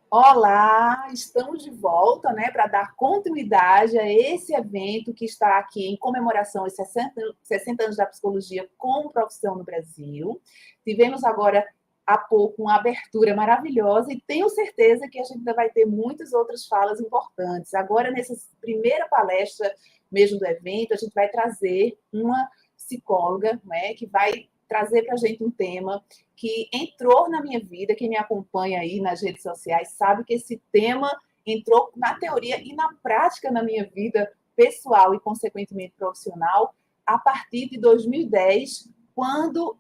Olá, estamos de volta, né, para dar continuidade a esse evento que está aqui em comemoração aos 60 anos da psicologia como profissão no Brasil. Tivemos agora há pouco uma abertura maravilhosa e tenho certeza que a gente ainda vai ter muitas outras falas importantes. Agora, nessa primeira palestra mesmo do evento, a gente vai trazer uma psicóloga, né, que vai trazer para a gente um tema que entrou na minha vida. Quem me acompanha aí nas redes sociais sabe que esse tema entrou na teoria e na prática na minha vida pessoal e, consequentemente, profissional, a partir de 2010, quando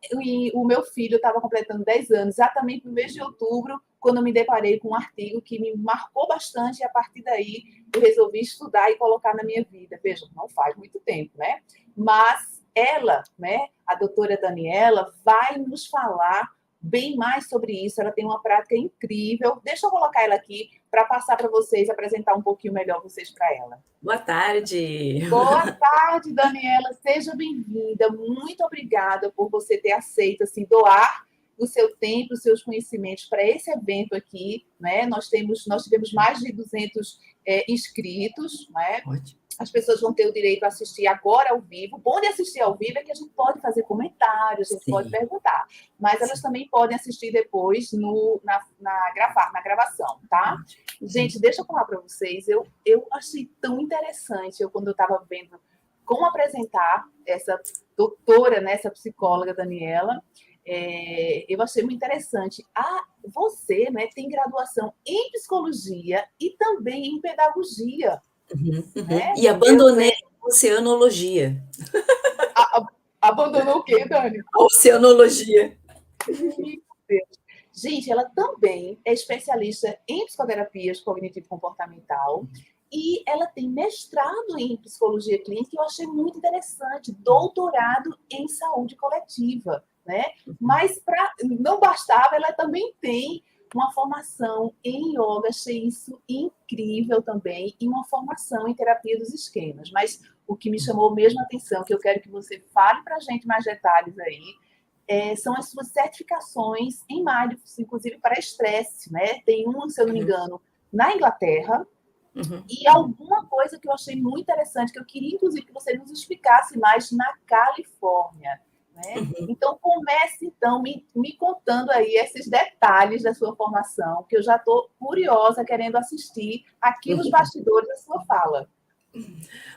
o meu filho estava completando 10 anos, exatamente no mês de outubro, quando eu me deparei com um artigo que me marcou bastante, e a partir daí eu resolvi estudar e colocar na minha vida. Veja, não faz muito tempo, né? Mas ela, né, a doutora Daniela, vai nos falar bem mais sobre isso. Ela tem uma prática incrível. Deixa eu colocar ela aqui para passar para vocês, apresentar um pouquinho melhor vocês para ela. Boa tarde. Boa tarde, Daniela. Seja bem-vinda. Muito obrigada por você ter aceito assim, doar o seu tempo, os seus conhecimentos para esse evento aqui, né? Nós tivemos mais de 200 inscritos, né? Ótimo. As pessoas vão ter o direito a assistir agora ao vivo. O bom de assistir ao vivo é que a gente pode fazer comentários, a gente pode perguntar. Mas elas também podem assistir depois na gravação, tá? Gente, deixa eu falar para vocês. Eu achei tão interessante, quando eu estava vendo como apresentar essa doutora, né, essa psicóloga Daniela, eu achei muito interessante. Você, né, tem graduação em psicologia e também em pedagogia. Né? E abandonei a oceanologia. Abandonou o quê, Dani? A oceanologia. Meu Deus. Gente, ela também é especialista em psicoterapias cognitivo-comportamental e ela tem mestrado em psicologia clínica, que eu achei muito interessante, doutorado em saúde coletiva, né? Mas não bastava, ela também tem uma formação em yoga, achei isso incrível também, e uma formação em terapia dos esquemas. Mas o que me chamou mesmo a atenção, que eu quero que você fale para a gente mais detalhes aí, são as suas certificações em mindfulness, inclusive para estresse, né? Tem uma, se eu não me engano, na Inglaterra, e alguma coisa que eu achei muito interessante, que eu queria, inclusive, que você nos explicasse mais, na Califórnia. Né? Então, comece, então, me contando aí esses detalhes da sua formação, que eu já estou curiosa, querendo assistir aqui nos bastidores da sua fala.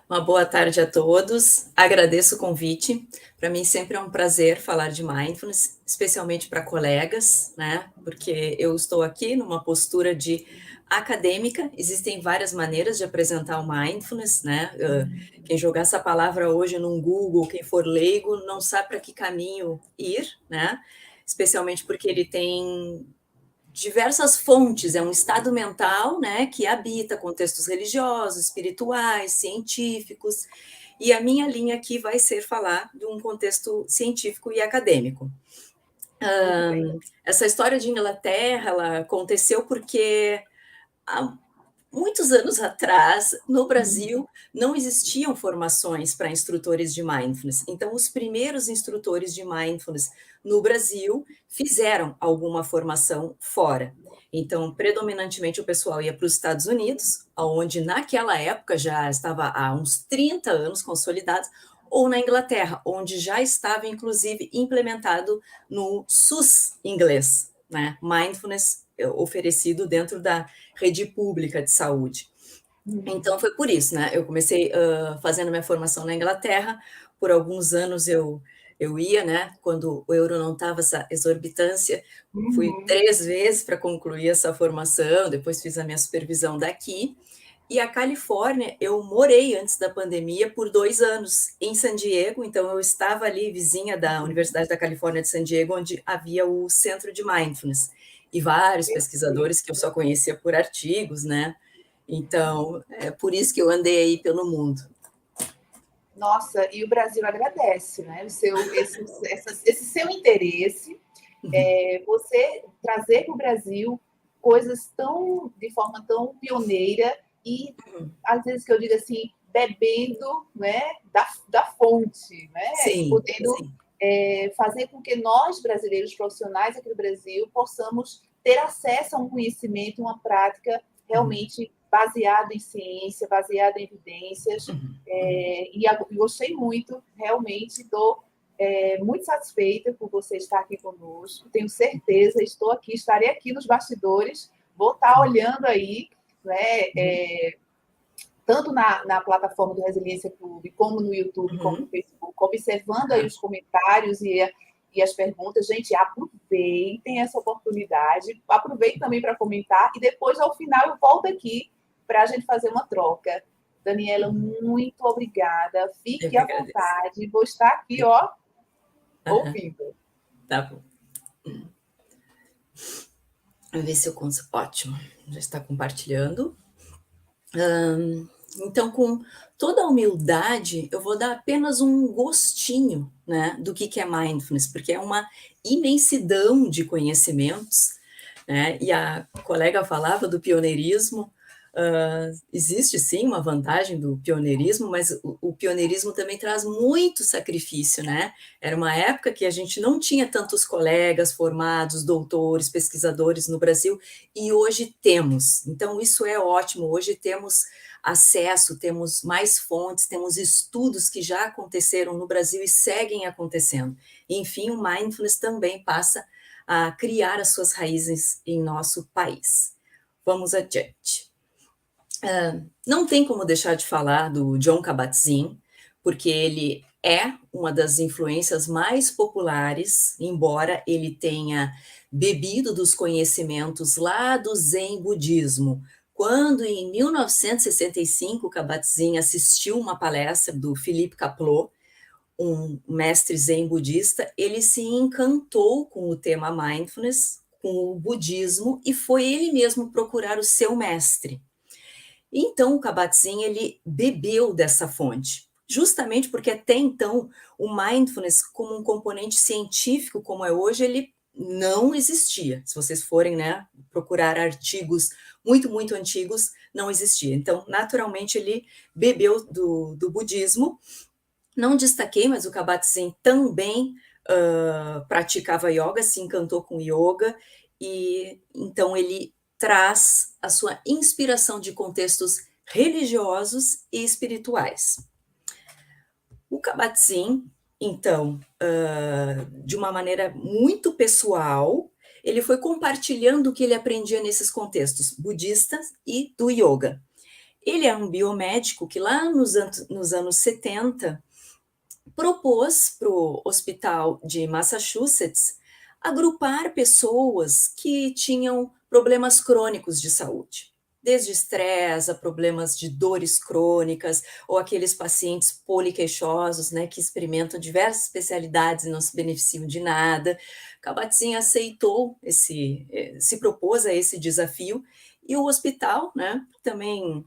Uma boa tarde a todos. Agradeço o convite. Para mim sempre é um prazer falar de mindfulness, especialmente para colegas, né? Porque eu estou aqui numa postura de acadêmica. Existem várias maneiras de apresentar o mindfulness, né? Quem jogar essa palavra hoje num Google, quem for leigo, não sabe para que caminho ir, né? Especialmente porque ele tem diversas fontes, é um estado mental, né, que habita contextos religiosos, espirituais, científicos, e a minha linha aqui vai ser falar de um contexto científico e acadêmico. Essa história de Inglaterra, ela aconteceu porque há muitos anos atrás, no Brasil, não existiam formações para instrutores de mindfulness. Então, os primeiros instrutores de mindfulness no Brasil fizeram alguma formação fora. Então, predominantemente, o pessoal ia para os Estados Unidos, onde naquela época já estava há uns 30 anos consolidados, ou na Inglaterra, onde já estava, inclusive, implementado no SUS inglês, né? Mindfulness oferecido dentro da rede pública de saúde. Então, foi por isso, né? Eu comecei fazendo minha formação na Inglaterra, por alguns anos eu ia, né? Quando o euro não estava essa exorbitância, fui 3 vezes para concluir essa formação, depois fiz a minha supervisão daqui. E a Califórnia, eu morei antes da pandemia por 2 anos em San Diego, então eu estava ali vizinha da Universidade da Califórnia de San Diego, onde havia o Centro de Mindfulness, e vários pesquisadores que eu só conhecia por artigos, né? Então, é por isso que eu andei aí pelo mundo. Nossa, e o Brasil agradece, né? Esse seu interesse, você trazer para o Brasil coisas de forma tão pioneira e, às vezes, que eu digo assim, bebendo, né, da fonte, né? Sim, podendo sim. Fazer com que nós, brasileiros profissionais aqui do Brasil, possamos ter acesso a um conhecimento, uma prática realmente baseada em ciência, baseada em evidências, e gostei muito, realmente, estou muito satisfeita por você estar aqui conosco, tenho certeza, estarei aqui nos bastidores, vou estar olhando aí, né, tanto na plataforma do Resiliência Clube, como no YouTube, como no Facebook, observando aí os comentários e as perguntas. Gente, aproveitem essa oportunidade, aproveitem também para comentar, e depois, ao final, eu volto aqui para a gente fazer uma troca. Daniela, muito obrigada, fique à vontade, vou estar aqui, ó, ouvindo. Tá bom. Vamos ver se eu consigo. Ótimo, já está compartilhando. Então, com toda a humildade, eu vou dar apenas um gostinho, né, do que é mindfulness, porque é uma imensidão de conhecimentos, né, e a colega falava do pioneirismo. Existe sim uma vantagem do pioneirismo, mas o pioneirismo também traz muito sacrifício, né? Era uma época que a gente não tinha tantos colegas formados, doutores, pesquisadores no Brasil, e hoje temos. Então, isso é ótimo. Hoje temos acesso, temos mais fontes, temos estudos que já aconteceram no Brasil e seguem acontecendo. Enfim, o mindfulness também passa a criar as suas raízes em nosso país. Vamos adiante. Não tem como deixar de falar do Jon Kabat-Zinn, porque ele é uma das influências mais populares, embora ele tenha bebido dos conhecimentos lá do Zen budismo. Quando, em 1965, Kabat-Zinn assistiu uma palestra do Philippe Kapleau, um mestre Zen budista, ele se encantou com o tema mindfulness, com o budismo, e foi ele mesmo procurar o seu mestre. Então, o Kabat-Zinn, ele bebeu dessa fonte, justamente porque até então o mindfulness como um componente científico como é hoje, ele não existia. Se vocês forem, né, procurar artigos muito antigos, não existia. Então, naturalmente, ele bebeu do budismo. Não destaquei, mas o Kabat-Zinn também praticava yoga, se encantou com yoga, e então ele traz a sua inspiração de contextos religiosos e espirituais. O Kabat-Zinn, então, de uma maneira muito pessoal, ele foi compartilhando o que ele aprendia nesses contextos budistas e do yoga. Ele é um biomédico que lá nos anos 70 propôs para o hospital de Massachusetts agrupar pessoas que tinham problemas crônicos de saúde, desde estresse a problemas de dores crônicas, ou aqueles pacientes poliqueixosos, né, que experimentam diversas especialidades e não se beneficiam de nada. Kabat-Zinn aceitou se propôs a esse desafio, e o hospital, né, também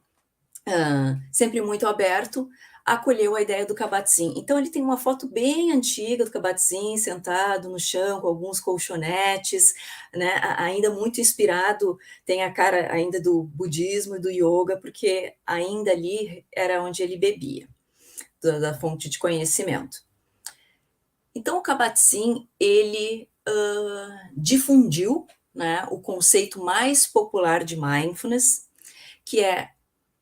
sempre muito aberto, acolheu a ideia do Kabat-Zinn. Então, ele tem uma foto bem antiga do Kabat-Zinn, sentado no chão, com alguns colchonetes, né, ainda muito inspirado, tem a cara ainda do budismo e do yoga, porque ainda ali era onde ele bebia, da fonte de conhecimento. Então, o Kabat-Zinn, ele difundiu, né, o conceito mais popular de mindfulness, que é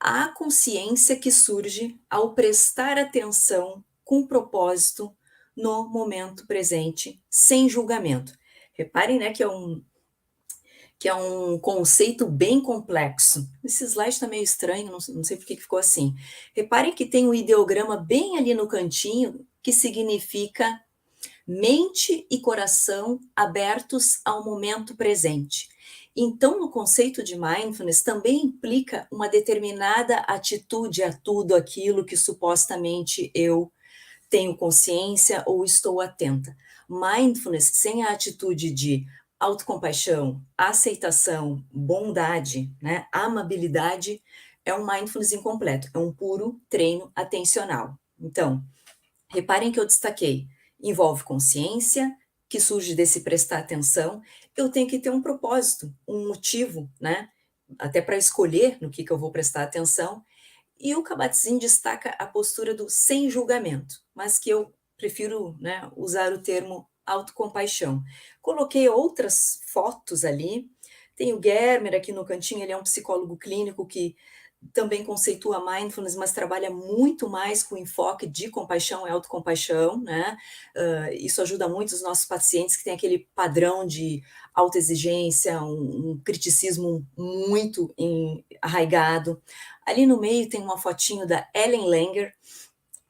a consciência que surge ao prestar atenção com propósito no momento presente, sem julgamento. Reparem, né, que é um conceito bem complexo. Esse slide está meio estranho, não sei por que ficou assim. Reparem que tem um ideograma bem ali no cantinho, que significa mente e coração abertos ao momento presente. Então, no conceito de mindfulness, também implica uma determinada atitude a tudo aquilo que supostamente eu tenho consciência ou estou atenta. Mindfulness sem a atitude de autocompaixão, aceitação, bondade, né, amabilidade, é um mindfulness incompleto, é um puro treino atencional. Então, reparem que eu destaquei, envolve consciência, que surge desse prestar atenção, eu tenho que ter um propósito, um motivo, né? Até para escolher no que eu vou prestar atenção. E o Kabat-Zinn destaca a postura do sem julgamento, mas que eu prefiro, né, usar o termo autocompaixão. Coloquei outras fotos ali, Tem o Germer aqui no cantinho, ele é um psicólogo clínico que também conceitua mindfulness, mas trabalha muito mais com enfoque de compaixão e autocompaixão, né? Isso ajuda muito os nossos pacientes que têm aquele padrão de autoexigência, um criticismo muito arraigado. Ali no meio tem uma fotinho da Ellen Langer.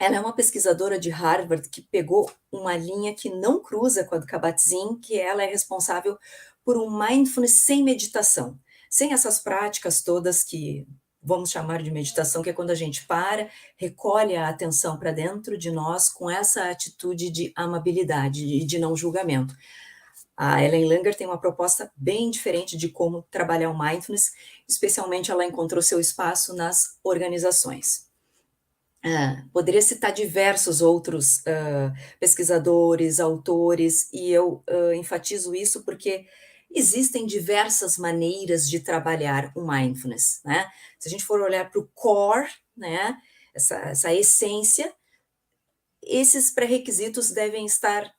Ela é uma pesquisadora de Harvard que pegou uma linha que não cruza com a do Kabat-Zinn, que ela é responsável por um mindfulness sem meditação, sem essas práticas todas que vamos chamar de meditação, que é quando a gente para, recolhe a atenção para dentro de nós com essa atitude de amabilidade e de não julgamento. A Ellen Langer tem uma proposta bem diferente de como trabalhar o mindfulness, especialmente ela encontrou seu espaço nas organizações. Poderia citar diversos outros pesquisadores, autores, e eu enfatizo isso porque existem diversas maneiras de trabalhar o mindfulness, né? Se a gente for olhar para o core, né, essa essência, esses pré-requisitos devem estar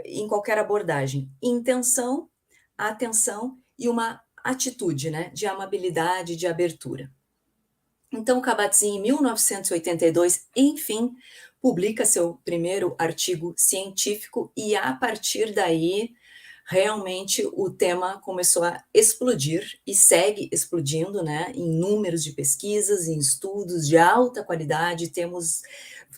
em qualquer abordagem: intenção, atenção e uma atitude, né, de amabilidade, de abertura. Então, Kabat-Zinn, em 1982, enfim, publica seu primeiro artigo científico e, a partir daí, realmente o tema começou a explodir e segue explodindo, né, em números de pesquisas, em estudos de alta qualidade. Temos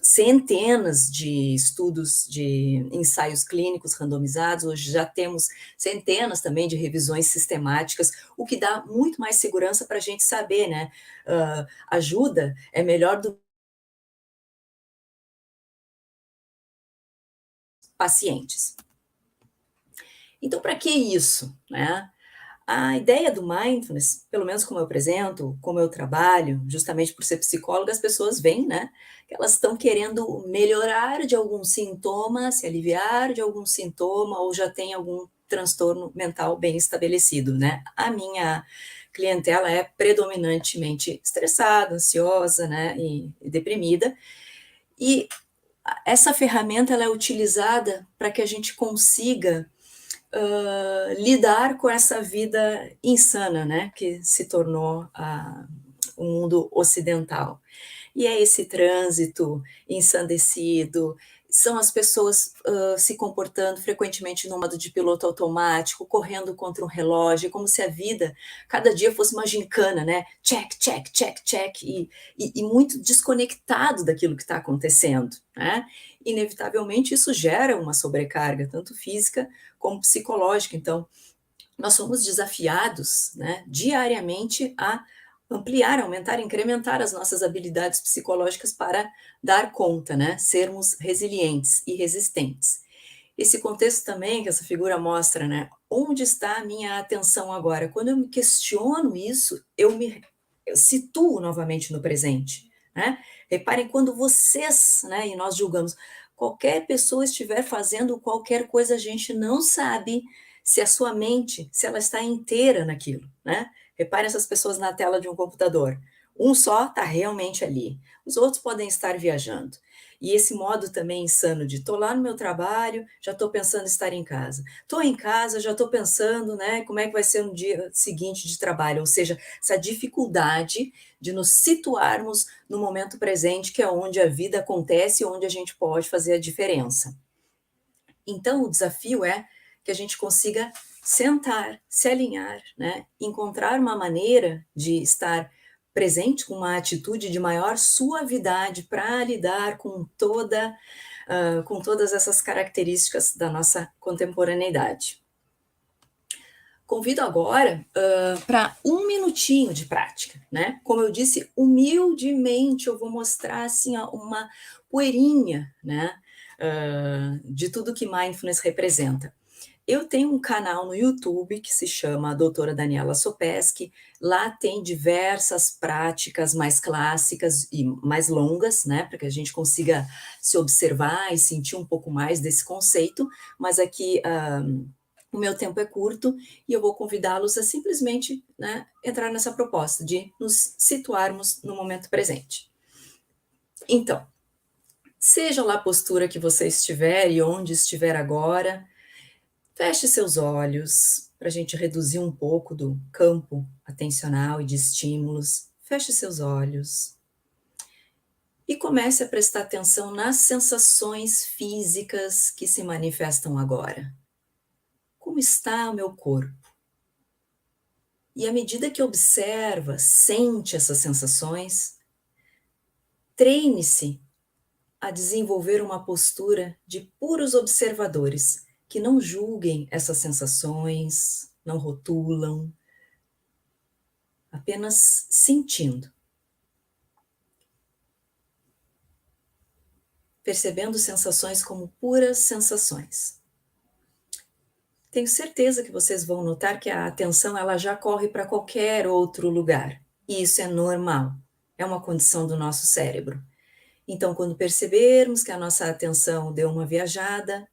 centenas de estudos de ensaios clínicos randomizados, hoje já temos centenas também de revisões sistemáticas, o que dá muito mais segurança para a gente saber, né, ajuda é melhor do pacientes. Então, para que isso, né? A ideia do mindfulness, pelo menos como eu apresento, como eu trabalho, justamente por ser psicóloga, as pessoas veem, né, que elas estão querendo melhorar de algum sintoma, se aliviar de algum sintoma, ou já tem algum transtorno mental bem estabelecido, né? A minha clientela é predominantemente estressada, ansiosa, né, e deprimida, e essa ferramenta ela é utilizada para que a gente consiga lidar com essa vida insana, né, que se tornou o mundo ocidental. E é esse trânsito ensandecido, são as pessoas se comportando frequentemente no modo de piloto automático, correndo contra um relógio, como se a vida, cada dia fosse uma gincana, né? Check, check, check, check, e muito desconectado daquilo que está acontecendo, né? Inevitavelmente isso gera uma sobrecarga, tanto física como psicológica. Então, nós somos desafiados, né, diariamente a ampliar, aumentar, incrementar as nossas habilidades psicológicas para dar conta, né, sermos resilientes e resistentes. Esse contexto também que essa figura mostra, né, onde está a minha atenção agora? Quando eu me questiono isso, eu situo novamente no presente, né? Reparem, quando vocês, né, e nós julgamos, qualquer pessoa estiver fazendo qualquer coisa, a gente não sabe se a sua mente, se ela está inteira naquilo, né? Reparem essas pessoas na tela de um computador. Um só está realmente ali, os outros podem estar viajando. E esse modo também insano de estou lá no meu trabalho, já estou pensando em estar em casa. Estou em casa, já estou pensando, né, como é que vai ser no dia seguinte de trabalho. Ou seja, essa dificuldade de nos situarmos no momento presente, que é onde a vida acontece e onde a gente pode fazer a diferença. Então, o desafio é que a gente consiga sentar, se alinhar, né, encontrar uma maneira de estar presente com uma atitude de maior suavidade para lidar com com todas essas características da nossa contemporaneidade. Convido agora para um minutinho de prática, né? Como eu disse, humildemente eu vou mostrar assim uma poeirinha, né, de tudo que mindfulness representa. Eu tenho um canal no YouTube que se chama Doutora Daniela Sopeski. Lá tem diversas práticas mais clássicas e mais longas, né, para que a gente consiga se observar e sentir um pouco mais desse conceito, mas aqui o meu tempo é curto e eu vou convidá-los a simplesmente, né, entrar nessa proposta de nos situarmos no momento presente. Então, seja lá a postura que você estiver e onde estiver agora, feche seus olhos, para a gente reduzir um pouco do campo atencional e de estímulos. Feche seus olhos e comece a prestar atenção nas sensações físicas que se manifestam agora. Como está o meu corpo? E à medida que observa, sente essas sensações, treine-se a desenvolver uma postura de puros observadores, que não julguem essas sensações, não rotulam, apenas sentindo. Percebendo sensações como puras sensações. Tenho certeza que vocês vão notar que a atenção ela já corre para qualquer outro lugar. E isso é normal. É uma condição do nosso cérebro. Então, quando percebermos que a nossa atenção deu uma viajada,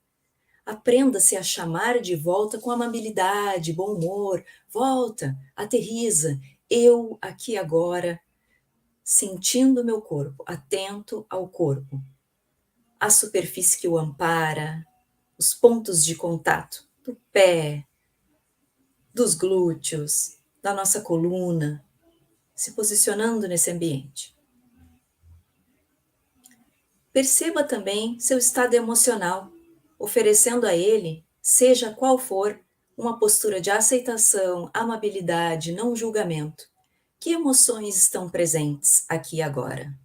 aprenda-se a chamar de volta com amabilidade, bom humor. Volta, aterriza. Eu aqui agora, sentindo o meu corpo, atento ao corpo. A superfície que o ampara, os pontos de contato do pé, dos glúteos, da nossa coluna, se posicionando nesse ambiente. Perceba também seu estado emocional, oferecendo a ele, seja qual for, uma postura de aceitação, amabilidade, não julgamento. Que emoções estão presentes aqui e agora?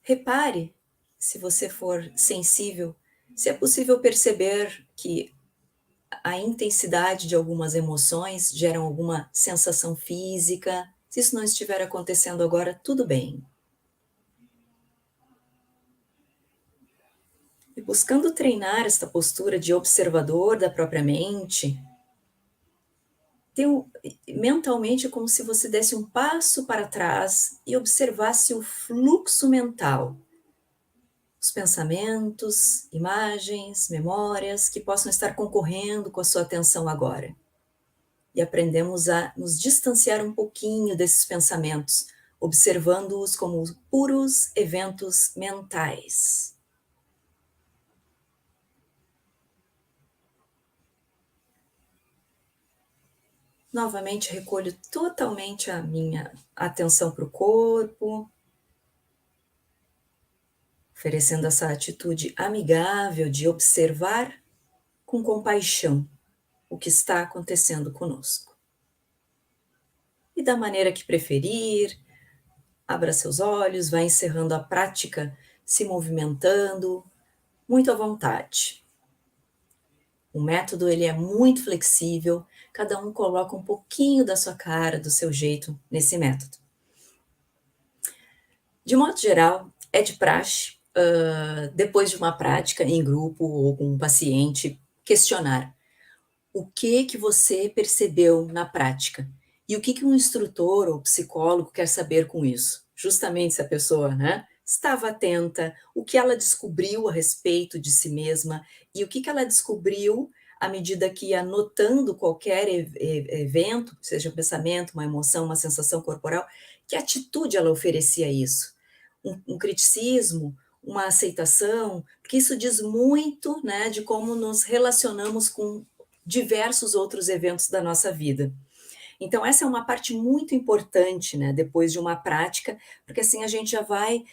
Repare, se você for sensível, se é possível perceber que a intensidade de algumas emoções geram alguma sensação física. Se isso não estiver acontecendo agora, tudo bem. E buscando treinar esta postura de observador da própria mente, mentalmente é como se você desse um passo para trás e observasse o fluxo mental. Os pensamentos, imagens, memórias que possam estar concorrendo com a sua atenção agora. E aprendemos a nos distanciar um pouquinho desses pensamentos, observando-os como puros eventos mentais. Novamente recolho totalmente a minha atenção para o corpo, oferecendo essa atitude amigável de observar com compaixão o que está acontecendo conosco. E da maneira que preferir, abra seus olhos, vá encerrando a prática, se movimentando, muito à vontade. O método ele é muito flexível, cada um coloca um pouquinho da sua cara, do seu jeito nesse método. De modo geral, é de praxe, depois de uma prática em grupo ou com um paciente, questionar o que você percebeu na prática e o que um instrutor ou psicólogo quer saber com isso. Justamente se a pessoa, estava atenta, o que ela descobriu a respeito de si mesma e o que ela descobriu à medida que ia notando qualquer evento, seja um pensamento, uma emoção, uma sensação corporal, que atitude ela oferecia a isso. Um criticismo, uma aceitação, porque isso diz muito, de como nos relacionamos com diversos outros eventos da nossa vida. Então, essa é uma parte muito importante, depois de uma prática, porque assim a gente já vai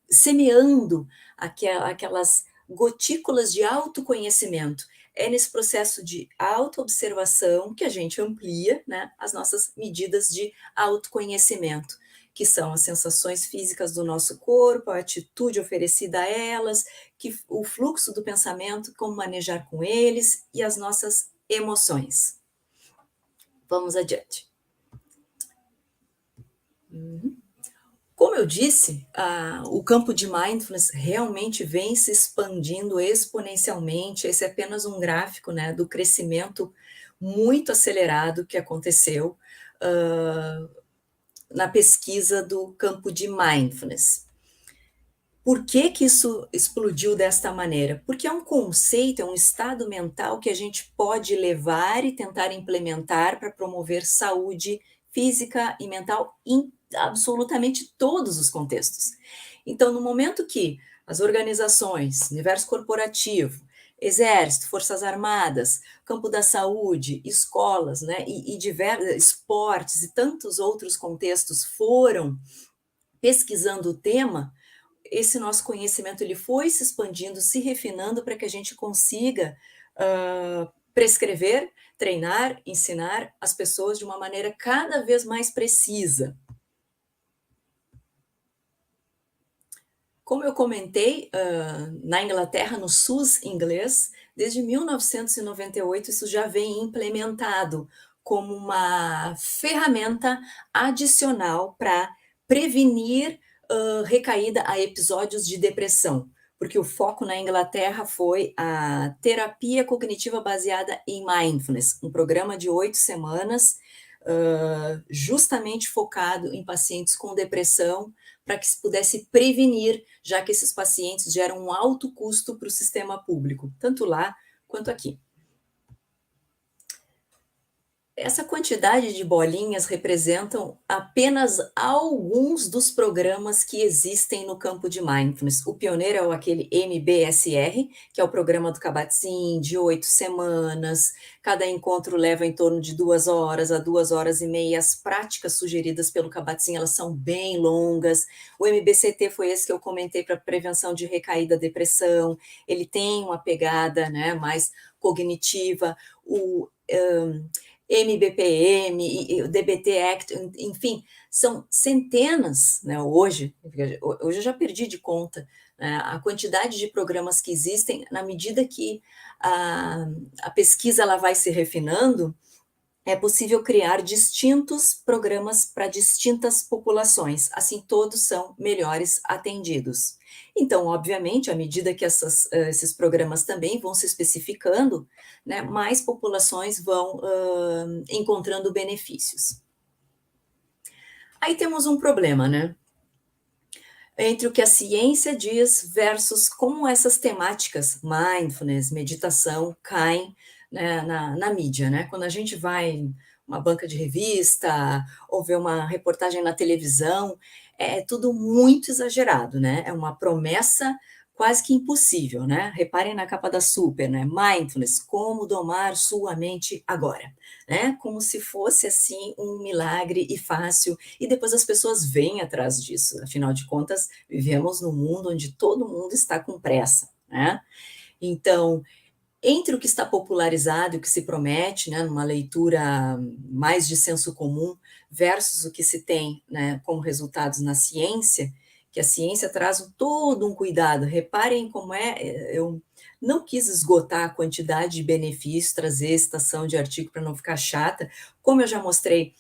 semeando aquelas gotículas de autoconhecimento. É nesse processo de autoobservação que a gente amplia, as nossas medidas de autoconhecimento, que são as sensações físicas do nosso corpo, a atitude oferecida a elas, o fluxo do pensamento, como manejar com eles e as nossas emoções. Vamos adiante. Como eu disse, o campo de mindfulness realmente vem se expandindo exponencialmente. Esse é apenas um gráfico, do crescimento muito acelerado que aconteceu na pesquisa do campo de mindfulness. Por que isso explodiu desta maneira? Porque é um conceito, é um estado mental que a gente pode levar e tentar implementar para promover saúde física e mental em absolutamente todos os contextos. Então, no momento que as organizações, universo corporativo, exército, forças armadas, campo da saúde, escolas, né, e diversos esportes e tantos outros contextos foram pesquisando o tema, esse nosso conhecimento ele foi se expandindo, se refinando para que a gente consiga prescrever, treinar, ensinar as pessoas de uma maneira cada vez mais precisa. Como eu comentei, na Inglaterra, no SUS inglês, desde 1998, isso já vem implementado como uma ferramenta adicional para prevenir recaída a episódios de depressão, porque o foco na Inglaterra foi a terapia cognitiva baseada em mindfulness, um programa de 8 semanas, justamente focado em pacientes com depressão, para que se pudesse prevenir, já que esses pacientes geram um alto custo para o sistema público, tanto lá quanto aqui. Essa quantidade de bolinhas representam apenas alguns dos programas que existem no campo de mindfulness. O pioneiro é aquele MBSR, que é o programa do Kabat-Zinn, de 8 semanas. Cada encontro leva em torno de 2 horas a 2 horas e meia. As práticas sugeridas pelo Kabat-Zinn, elas são bem longas. O MBCT foi esse que eu comentei para prevenção de recaída, depressão. Ele tem uma pegada, né, mais cognitiva. O MBPM, e o DBT Act, enfim, são centenas, né, hoje eu já perdi de conta, né, a quantidade de programas que existem, na medida que a pesquisa ela vai se refinando, é possível criar distintos programas para distintas populações, assim todos são melhores atendidos. Então, obviamente, à medida que esses programas também vão se especificando, né, mais populações vão encontrando benefícios. Aí temos um problema, né? Entre o que a ciência diz versus como essas temáticas, mindfulness, meditação, caem, né, na mídia, né? Quando a gente vai uma banca de revista ou vê uma reportagem na televisão, é tudo muito exagerado, né? É uma promessa quase que impossível, né? Reparem na capa da Super, né? Mindfulness, como domar sua mente agora, né? Como se fosse assim um milagre e fácil, e depois as pessoas vêm atrás disso. Afinal de contas, vivemos num mundo onde todo mundo está com pressa, né? Então, entre o que está popularizado e o que se promete, né, numa leitura mais de senso comum, versus o que se tem, né, como resultados na ciência, que a ciência traz todo um cuidado. Reparem como eu não quis esgotar a quantidade de benefícios, trazer citação de artigo para não ficar chata, como eu já mostrei,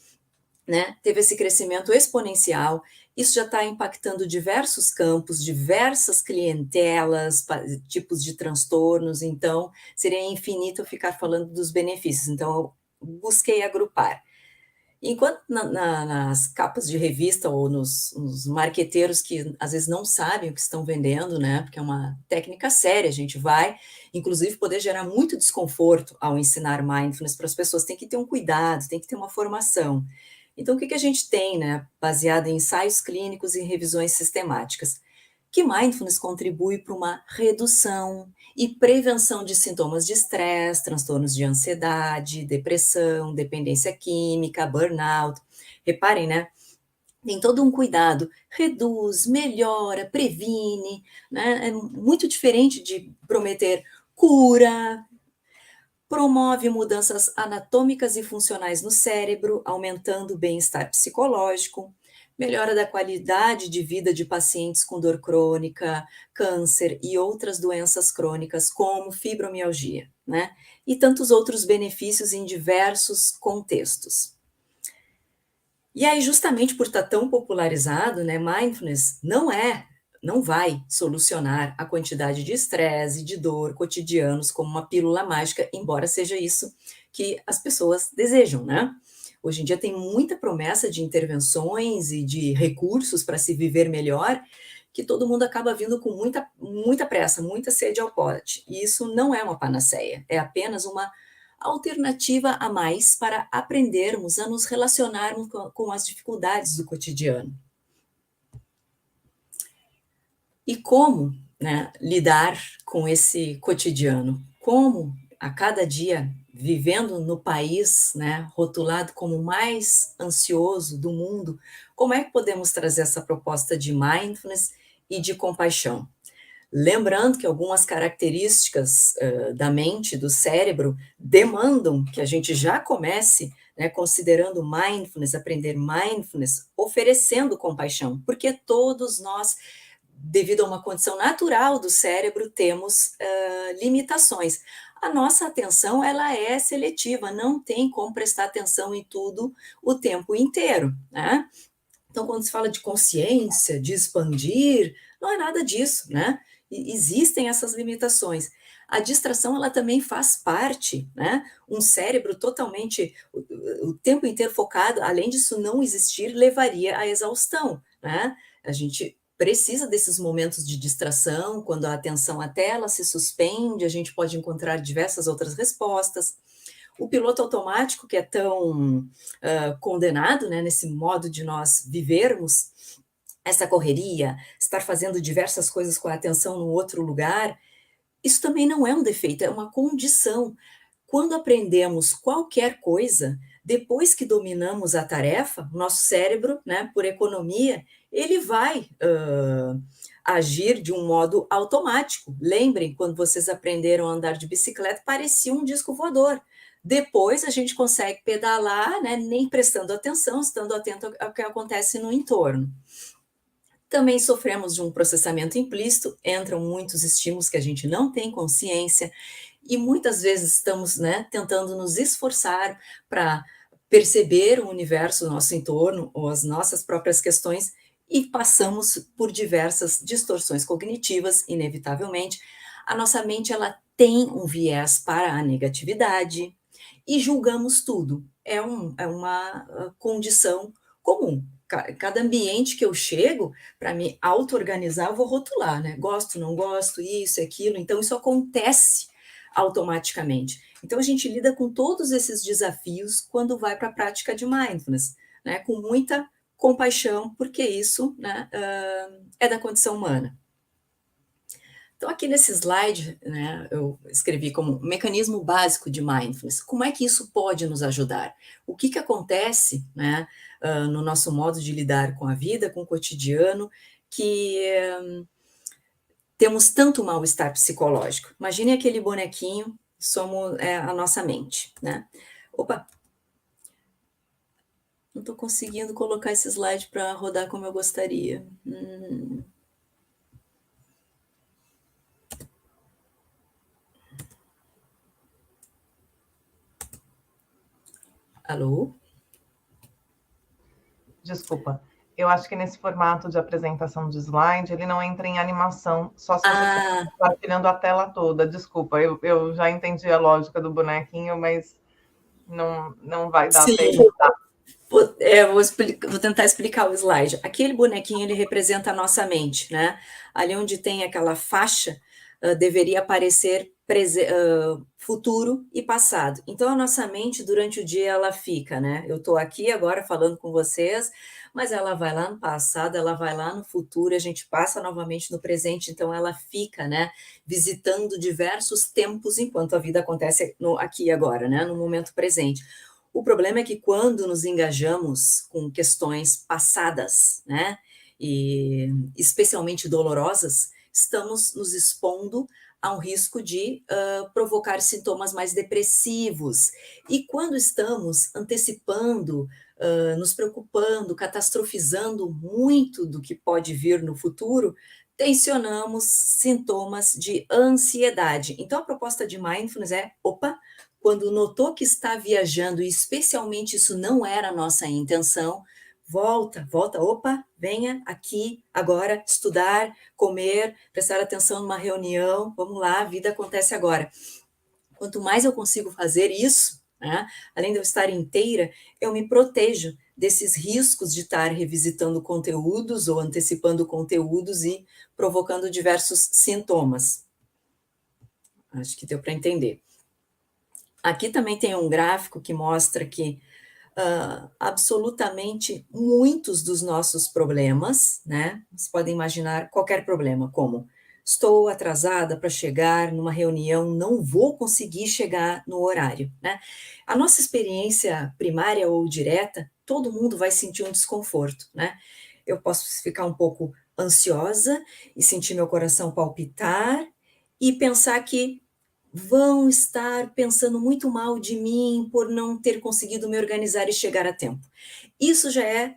né, teve esse crescimento exponencial, isso já está impactando diversos campos, diversas clientelas, tipos de transtornos, então seria infinito ficar falando dos benefícios, então eu busquei agrupar. Enquanto nas capas de revista ou nos marqueteiros que às vezes não sabem o que estão vendendo, né, porque é uma técnica séria, a gente vai, inclusive, poder gerar muito desconforto ao ensinar mindfulness para as pessoas, tem que ter um cuidado, tem que ter uma formação. Então, o que a gente tem, né, baseado em ensaios clínicos e revisões sistemáticas? Que mindfulness contribui para uma redução e prevenção de sintomas de estresse, transtornos de ansiedade, depressão, dependência química, burnout. Reparem, né? Tem todo um cuidado, reduz, melhora, previne, né? É muito diferente de prometer cura, promove mudanças anatômicas e funcionais no cérebro, aumentando o bem-estar psicológico, melhora da qualidade de vida de pacientes com dor crônica, câncer e outras doenças crônicas, como fibromialgia, né? E tantos outros benefícios em diversos contextos. E aí, justamente por estar tão popularizado, né, mindfulness não vai solucionar a quantidade de estresse e de dor cotidianos como uma pílula mágica, embora seja isso que as pessoas desejam, né? Hoje em dia tem muita promessa de intervenções e de recursos para se viver melhor, que todo mundo acaba vindo com muita pressa, muita sede ao pote. E isso não é uma panaceia, é apenas uma alternativa a mais para aprendermos a nos relacionarmos com as dificuldades do cotidiano. E como né, lidar com esse cotidiano? Como a cada dia, vivendo no país, né, rotulado como o mais ansioso do mundo, como é que podemos trazer essa proposta de mindfulness e de compaixão? Lembrando que algumas características da mente, do cérebro, demandam que a gente já comece, né, considerando mindfulness, aprender mindfulness, oferecendo compaixão, porque todos nós, devido a uma condição natural do cérebro, temos limitações. A nossa atenção, ela é seletiva, não tem como prestar atenção em tudo o tempo inteiro, né? Então, quando se fala de consciência, de expandir, não é nada disso, né? Existem essas limitações. A distração, ela também faz parte, né? Um cérebro totalmente, o tempo inteiro focado, além disso não existir, levaria à exaustão, né? A gente precisa desses momentos de distração, quando a atenção até ela se suspende, a gente pode encontrar diversas outras respostas. O piloto automático, que é tão condenado, né, nesse modo de nós vivermos, essa correria, estar fazendo diversas coisas com a atenção no outro lugar, isso também não é um defeito, é uma condição. Quando aprendemos qualquer coisa, depois que dominamos a tarefa, nosso cérebro, né, por economia, ele vai agir de um modo automático. Lembrem, quando vocês aprenderam a andar de bicicleta, parecia um disco voador. Depois a gente consegue pedalar, né, nem prestando atenção, estando atento ao que acontece no entorno. Também sofremos de um processamento implícito, entram muitos estímulos que a gente não tem consciência, e muitas vezes estamos, né, tentando nos esforçar para perceber o universo, o nosso entorno, ou as nossas próprias questões, e passamos por diversas distorções cognitivas, inevitavelmente. A nossa mente, ela tem um viés para a negatividade, e julgamos tudo. É uma condição comum. Cada ambiente que eu chego, para me auto-organizar, eu vou rotular, né? Gosto, não gosto, isso, aquilo. Então, isso acontece automaticamente. Então, a gente lida com todos esses desafios quando vai para a prática de mindfulness, né? Com muita compaixão, porque isso, né, é da condição humana. Então, aqui nesse slide, né, eu escrevi como mecanismo básico de mindfulness. Como é que isso pode nos ajudar? O que acontece, né, no nosso modo de lidar com a vida, com o cotidiano, que temos tanto mal-estar psicológico? Imagine aquele bonequinho, somos a nossa mente, né? Opa! Não estou conseguindo colocar esse slide para rodar como eu gostaria. Alô? Desculpa. Eu acho que nesse formato de apresentação de slide, ele não entra em animação, só se você estiver compartilhando a tela toda. Desculpa, eu já entendi a lógica do bonequinho, mas não vai dar Sim. para Vou tentar explicar o slide. Aquele bonequinho, ele representa a nossa mente, né? Ali onde tem aquela faixa, deveria aparecer futuro e passado. Então, a nossa mente, durante o dia, ela fica, né? Eu estou aqui agora falando com vocês, mas ela vai lá no passado, ela vai lá no futuro, a gente passa novamente no presente, então ela fica, né? Visitando diversos tempos enquanto a vida acontece aqui e agora, né? No momento presente. O problema é que quando nos engajamos com questões passadas, né, e especialmente dolorosas, estamos nos expondo a um risco de provocar sintomas mais depressivos. E quando estamos antecipando, nos preocupando, catastrofizando muito do que pode vir no futuro, tensionamos sintomas de ansiedade. Então, a proposta de mindfulness é, opa, quando notou que está viajando, e especialmente isso não era a nossa intenção, volta, opa, venha aqui agora estudar, comer, prestar atenção numa reunião, vamos lá, a vida acontece agora. Quanto mais eu consigo fazer isso, né, além de eu estar inteira, eu me protejo desses riscos de estar revisitando conteúdos ou antecipando conteúdos e provocando diversos sintomas. Acho que deu para entender. Aqui também tem um gráfico que mostra que absolutamente muitos dos nossos problemas, né? Vocês podem imaginar qualquer problema, como estou atrasada para chegar numa reunião, não vou conseguir chegar no horário, né? A nossa experiência primária ou direta, todo mundo vai sentir um desconforto, né? Eu posso ficar um pouco ansiosa e sentir meu coração palpitar e pensar que vão estar pensando muito mal de mim por não ter conseguido me organizar e chegar a tempo. Isso já é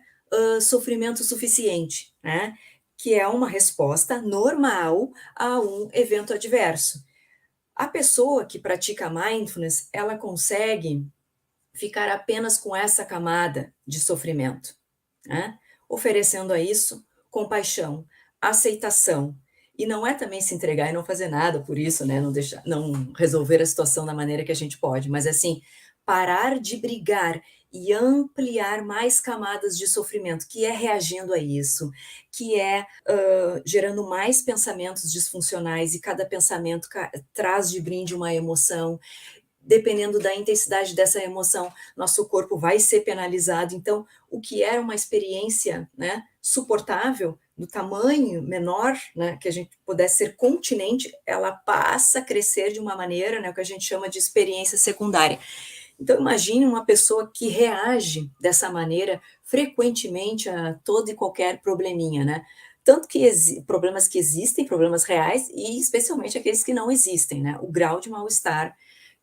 sofrimento suficiente, né? Que é uma resposta normal a um evento adverso. A pessoa que pratica mindfulness, ela consegue ficar apenas com essa camada de sofrimento, né? Oferecendo a isso compaixão, aceitação. E não é também se entregar e não fazer nada por isso, né? Não deixar, não resolver a situação da maneira que a gente pode, mas assim, parar de brigar e ampliar mais camadas de sofrimento, que é reagindo a isso, que é gerando mais pensamentos disfuncionais, e cada pensamento traz de brinde uma emoção. Dependendo da intensidade dessa emoção, nosso corpo vai ser penalizado. Então, o que era uma experiência, né, suportável, do tamanho menor, né, que a gente pudesse ser continente, ela passa a crescer de uma maneira, né, o que a gente chama de experiência secundária. Então, imagine uma pessoa que reage dessa maneira frequentemente a todo e qualquer probleminha, né? Tanto que problemas que existem, problemas reais, e especialmente aqueles que não existem, né? O grau de mal-estar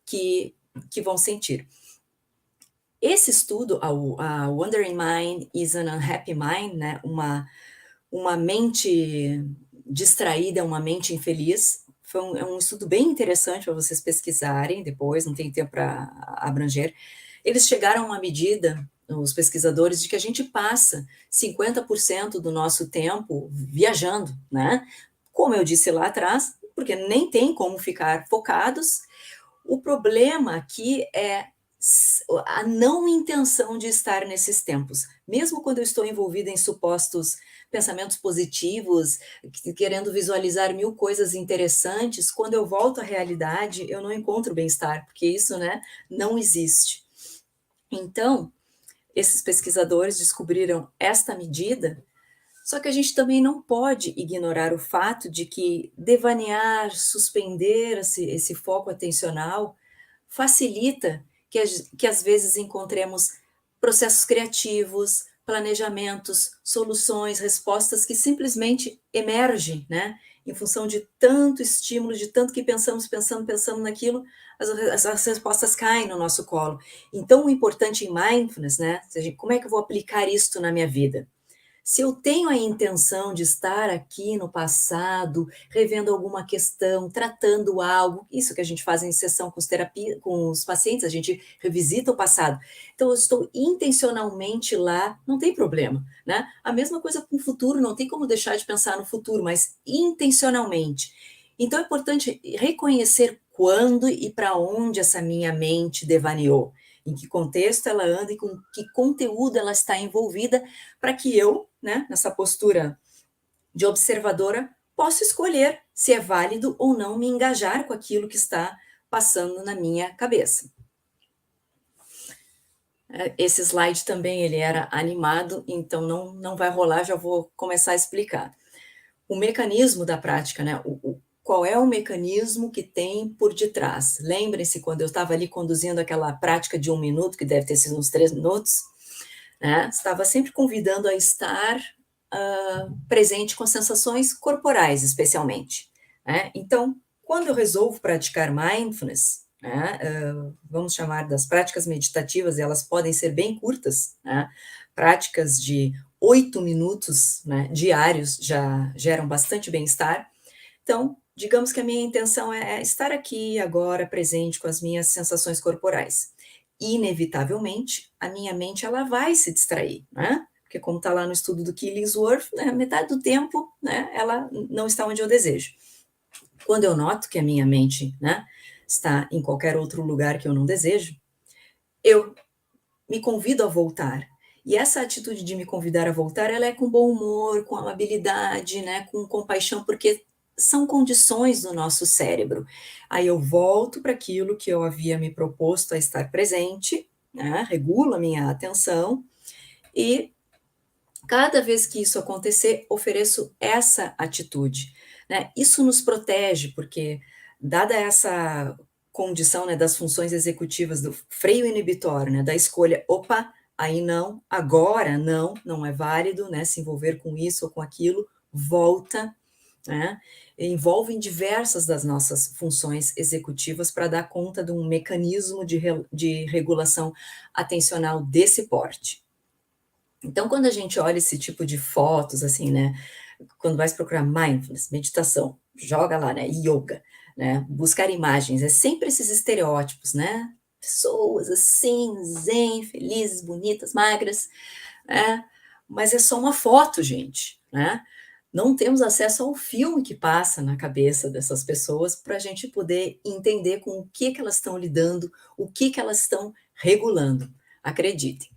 que vão sentir. Esse estudo, a Wandering Mind is an Unhappy Mind, né, uma mente distraída é uma mente infeliz, é um estudo bem interessante para vocês pesquisarem depois, não tem tempo para abranger. Eles chegaram a uma medida, os pesquisadores, de que a gente passa 50% do nosso tempo viajando, né? Como eu disse lá atrás, porque nem tem como ficar focados. O problema aqui é a não intenção de estar nesses tempos. Mesmo quando eu estou envolvida em supostos pensamentos positivos, querendo visualizar mil coisas interessantes, quando eu volto à realidade, eu não encontro bem-estar, porque isso, né, não existe. Então, esses pesquisadores descobriram esta medida. Só que a gente também não pode ignorar o fato de que devanear, suspender esse foco atencional, facilita que às vezes encontremos processos criativos, planejamentos, soluções, respostas que simplesmente emergem, né? Em função de tanto estímulo, de tanto que pensamos naquilo, as respostas caem no nosso colo. Então, o importante em mindfulness, né? Como é que eu vou aplicar isto na minha vida? Se eu tenho a intenção de estar aqui no passado, revendo alguma questão, tratando algo, isso que a gente faz em sessão com os pacientes, a gente revisita o passado. Então, eu estou intencionalmente lá, não tem problema, né? A mesma coisa com o futuro, não tem como deixar de pensar no futuro, mas intencionalmente. Então, é importante reconhecer quando e para onde essa minha mente devaneou, em que contexto ela anda e com que conteúdo ela está envolvida, para que eu, né, nessa postura de observadora, possa escolher se é válido ou não me engajar com aquilo que está passando na minha cabeça. Esse slide também ele era animado, então não vai rolar, já vou começar a explicar. O mecanismo da prática, né? Qual é o mecanismo que tem por detrás? Lembrem-se quando eu estava ali conduzindo aquela prática de 1 minuto, que deve ter sido uns 3 minutos, né? Estava sempre convidando a estar presente com sensações corporais, especialmente, né? Então, quando eu resolvo praticar mindfulness, né, vamos chamar das práticas meditativas, elas podem ser bem curtas, né? Práticas de 8 minutos, né, diários já geram bastante bem-estar. Então, digamos que a minha intenção é estar aqui agora presente com as minhas sensações corporais. Inevitavelmente, a minha mente ela vai se distrair, né? Porque como está lá no estudo do Killingsworth, né, metade do tempo, né, ela não está onde eu desejo. Quando eu noto que a minha mente, né, está em qualquer outro lugar que eu não desejo, eu me convido a voltar. E essa atitude de me convidar a voltar, ela é com bom humor, com amabilidade, né, com compaixão, porque são condições do nosso cérebro. Aí eu volto para aquilo que eu havia me proposto a estar presente, né, regulo a minha atenção, e cada vez que isso acontecer, ofereço essa atitude. né? Isso nos protege, porque, dada essa condição, né, das funções executivas do freio inibitório, né, da escolha, opa, aí não, agora não, não é válido, né, se envolver com isso ou com aquilo, volta, né, envolvem diversas das nossas funções executivas para dar conta de um mecanismo de regulação atencional desse porte. Então, quando a gente olha esse tipo de fotos, assim, né, quando vai procurar mindfulness, meditação, joga lá, né, yoga, né, buscar imagens, é sempre esses estereótipos, né, pessoas assim, zen, felizes, bonitas, magras, né, mas é só uma foto, gente, né, não temos acesso ao filme que passa na cabeça dessas pessoas para a gente poder entender com o que elas estão lidando, o que elas estão regulando, acreditem,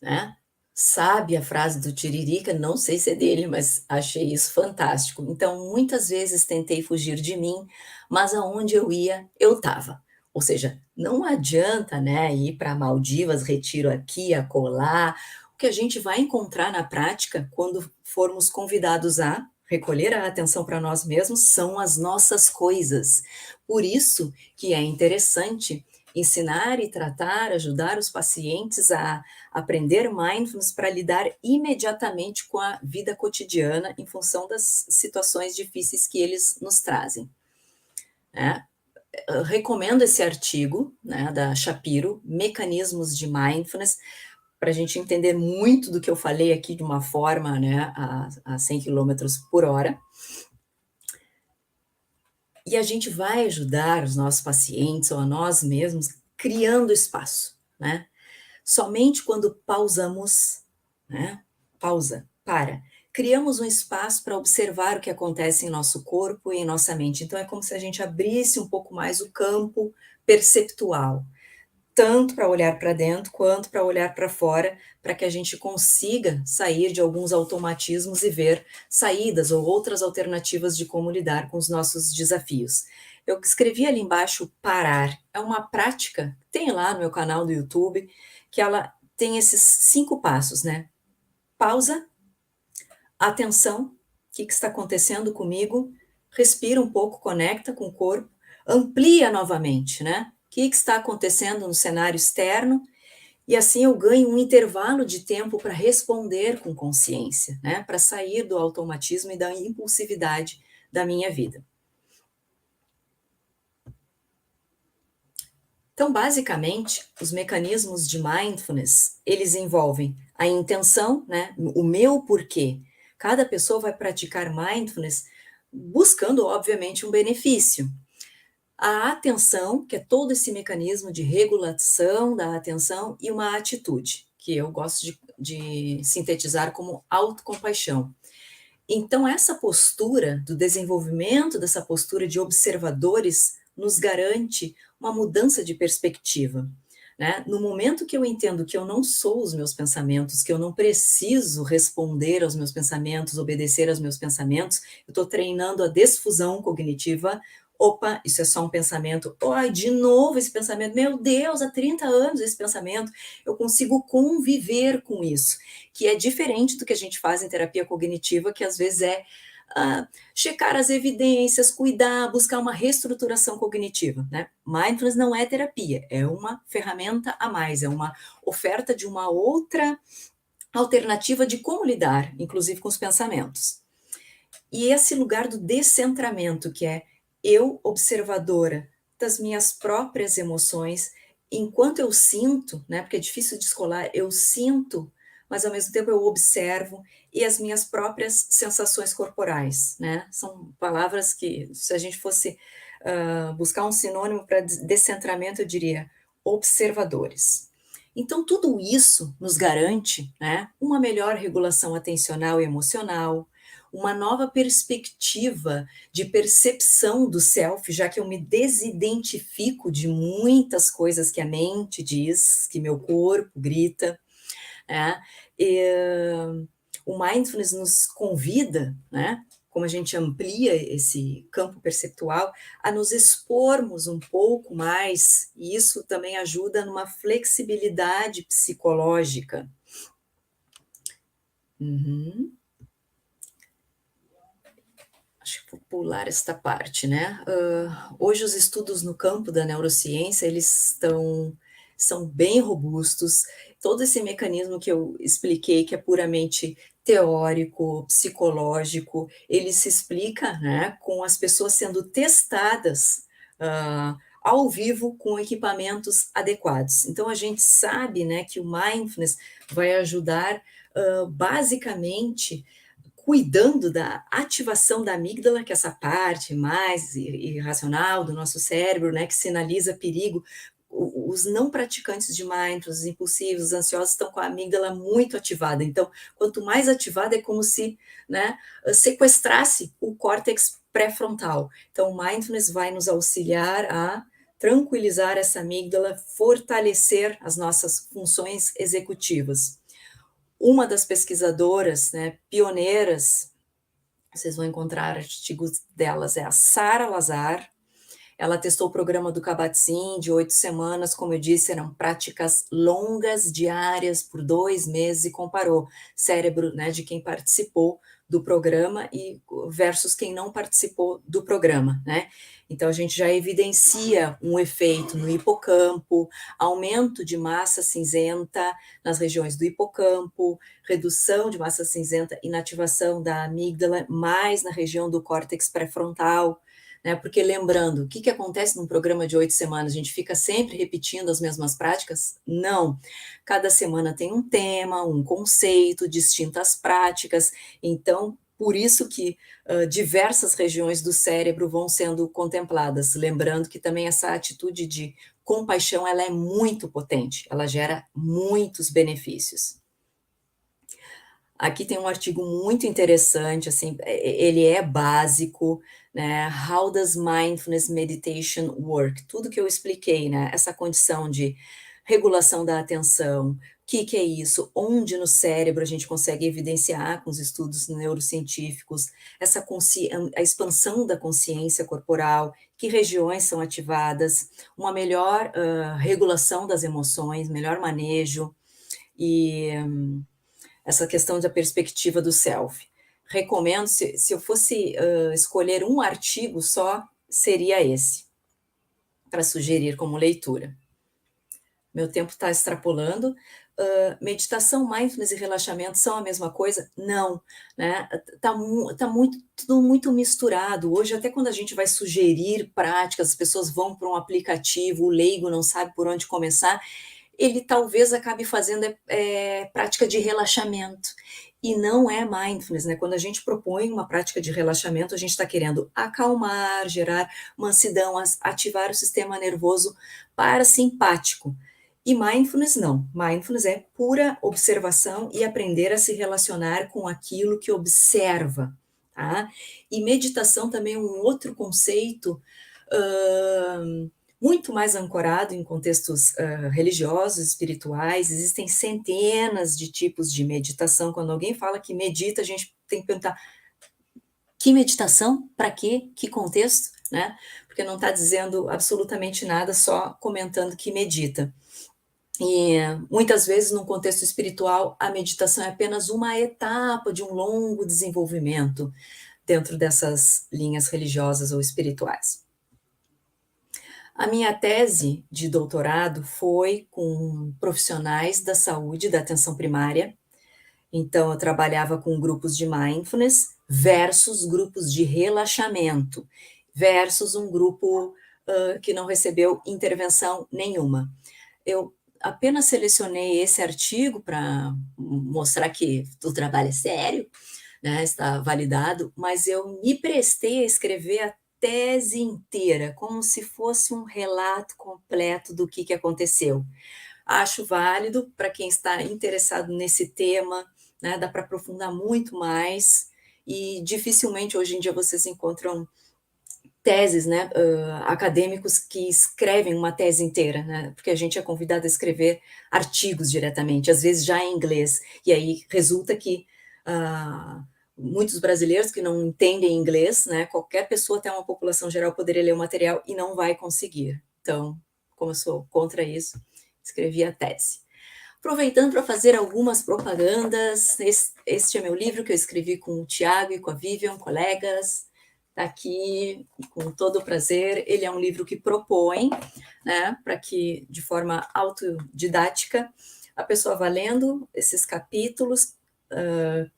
né? Sabe a frase do Tiririca? Não sei se é dele, mas achei isso fantástico. Então, muitas vezes tentei fugir de mim, mas aonde eu ia, eu estava. Ou seja, não adianta, né, ir para Maldivas, retiro aqui, acolá. O que a gente vai encontrar na prática, quando formos convidados a recolher a atenção para nós mesmos, são as nossas coisas. Por isso que é interessante ensinar e tratar, ajudar os pacientes a aprender mindfulness para lidar imediatamente com a vida cotidiana em função das situações difíceis que eles nos trazem, né? Eu recomendo esse artigo, né, da Shapiro, Mecanismos de Mindfulness, para a gente entender muito do que eu falei aqui de uma forma, né, a 100 quilômetros por hora. E a gente vai ajudar os nossos pacientes ou a nós mesmos criando espaço, né? Somente quando pausamos, né? Pausa, para. Criamos um espaço para observar o que acontece em nosso corpo e em nossa mente. Então, é como se a gente abrisse um pouco mais o campo perceptual, tanto para olhar para dentro quanto para olhar para fora, para que a gente consiga sair de alguns automatismos e ver saídas ou outras alternativas de como lidar com os nossos desafios. Eu escrevi ali embaixo parar. É uma prática, tem lá no meu canal do YouTube, que ela tem esses 5 passos, né? Pausa, atenção, o que está acontecendo comigo? Respira um pouco, conecta com o corpo, amplia novamente, né? O que está acontecendo no cenário externo? E assim eu ganho um intervalo de tempo para responder com consciência, né? Para sair do automatismo e da impulsividade da minha vida. Então, basicamente, os mecanismos de mindfulness, eles envolvem a intenção, né? O meu porquê. Cada pessoa vai praticar mindfulness buscando, obviamente, um benefício. A atenção, que é todo esse mecanismo de regulação da atenção, e uma atitude, que eu gosto de sintetizar como autocompaixão. Então, essa postura do desenvolvimento dessa postura de observadores nos garante uma mudança de perspectiva, né? No momento que eu entendo que eu não sou os meus pensamentos, que eu não preciso responder aos meus pensamentos, obedecer aos meus pensamentos, eu estou treinando a desfusão cognitiva. Opa, isso é só um pensamento. Ai, de novo esse pensamento. Meu Deus, há 30 anos esse pensamento. Eu consigo conviver com isso, que é diferente do que a gente faz em terapia cognitiva, que às vezes é checar as evidências, cuidar, buscar uma reestruturação cognitiva, né? Mindfulness não é terapia, é uma ferramenta a mais, é uma oferta de uma outra alternativa de como lidar, inclusive com os pensamentos. E esse lugar do descentramento, que é eu observadora das minhas próprias emoções, enquanto eu sinto, né? Porque é difícil descolar, eu sinto, mas ao mesmo tempo eu observo, e as minhas próprias sensações corporais, né? São palavras que, se a gente fosse buscar um sinônimo para descentramento, eu diria observadores. Então, tudo isso nos garante, né, uma melhor regulação atencional e emocional, uma nova perspectiva de percepção do self, já que eu me desidentifico de muitas coisas que a mente diz, que meu corpo grita, né? E, o mindfulness nos convida, né, como a gente amplia esse campo perceptual, a nos expormos um pouco mais, e isso também ajuda numa flexibilidade psicológica. Uhum. pular esta parte, né? Hoje os estudos no campo da neurociência, eles são bem robustos. Todo esse mecanismo que eu expliquei, que é puramente teórico, psicológico, ele se explica, né, com as pessoas sendo testadas ao vivo com equipamentos adequados. Então, a gente sabe, né, que o mindfulness vai ajudar basicamente cuidando da ativação da amígdala, que é essa parte mais irracional do nosso cérebro, né, que sinaliza perigo. Os não praticantes de mindfulness, os impulsivos, os ansiosos, estão com a amígdala muito ativada. Então, quanto mais ativada, é como se, né, sequestrasse o córtex pré-frontal. Então, o mindfulness vai nos auxiliar a tranquilizar essa amígdala, fortalecer as nossas funções executivas. Uma das pesquisadoras, né, pioneiras, vocês vão encontrar artigos delas, é a Sara Lazar. Ela testou o programa do Kabat-Zinn de 8 semanas, como eu disse, eram práticas longas, diárias, por 2 meses, e comparou cérebro, né, de quem participou do programa e versus quem não participou do programa, né? Então, a gente já evidencia um efeito no hipocampo, aumento de massa cinzenta nas regiões do hipocampo, redução de massa cinzenta, inativação da amígdala, mais na região do córtex pré-frontal, né? Porque lembrando, o que acontece num programa de 8 semanas? A gente fica sempre repetindo as mesmas práticas? Não. Cada semana tem um tema, um conceito, distintas práticas. Então, por isso que diversas regiões do cérebro vão sendo contempladas. Lembrando que também essa atitude de compaixão, ela é muito potente, ela gera muitos benefícios. Aqui tem um artigo muito interessante, assim, ele é básico, né? How does mindfulness meditation work? Tudo que eu expliquei, né? Essa condição de regulação da atenção, o que é isso? Onde no cérebro a gente consegue evidenciar com os estudos neurocientíficos a expansão da consciência corporal, que regiões são ativadas, uma melhor regulação das emoções, melhor manejo e essa questão da perspectiva do self. Recomendo, se eu fosse escolher um artigo só, seria esse, para sugerir como leitura. Meu tempo está extrapolando. Meditação, mindfulness e relaxamento são a mesma coisa? Não, né? Tá tudo muito misturado. Hoje, até quando a gente vai sugerir práticas, as pessoas vão para um aplicativo, o leigo não sabe por onde começar, ele talvez acabe fazendo prática de relaxamento. E não é mindfulness, né? Quando a gente propõe uma prática de relaxamento, a gente está querendo acalmar, gerar mansidão, ativar o sistema nervoso parasimpático. E mindfulness não. Mindfulness é pura observação e aprender a se relacionar com aquilo que observa, tá? E meditação também é um outro conceito muito mais ancorado em contextos religiosos, espirituais. Existem centenas de tipos de meditação. Quando alguém fala que medita, a gente tem que perguntar: que meditação? Para quê? Que contexto? Né? Porque não está dizendo absolutamente nada, só comentando que medita. E muitas vezes, no contexto espiritual, a meditação é apenas uma etapa de um longo desenvolvimento dentro dessas linhas religiosas ou espirituais. A minha tese de doutorado foi com profissionais da saúde, da atenção primária. Então, eu trabalhava com grupos de mindfulness versus grupos de relaxamento, versus um grupo que não recebeu intervenção nenhuma. Eu apenas selecionei esse artigo para mostrar que o trabalho é sério, né, está validado, mas eu me prestei a escrever a tese inteira, como se fosse um relato completo do que aconteceu. Acho válido para quem está interessado nesse tema, né, dá para aprofundar muito mais, e dificilmente hoje em dia vocês encontram teses, né, acadêmicos que escrevem uma tese inteira, né, porque a gente é convidado a escrever artigos diretamente, às vezes já em inglês, e aí resulta que muitos brasileiros que não entendem inglês, né, qualquer pessoa, até uma população geral, poderia ler o material e não vai conseguir. Então, como eu sou contra isso, escrevi a tese. Aproveitando para fazer algumas propagandas, este é meu livro que eu escrevi com o Tiago e com a Vivian, colegas. está aqui com todo o prazer. Ele é um livro que propõe, né, para que, de forma autodidática, a pessoa vá lendo esses capítulos,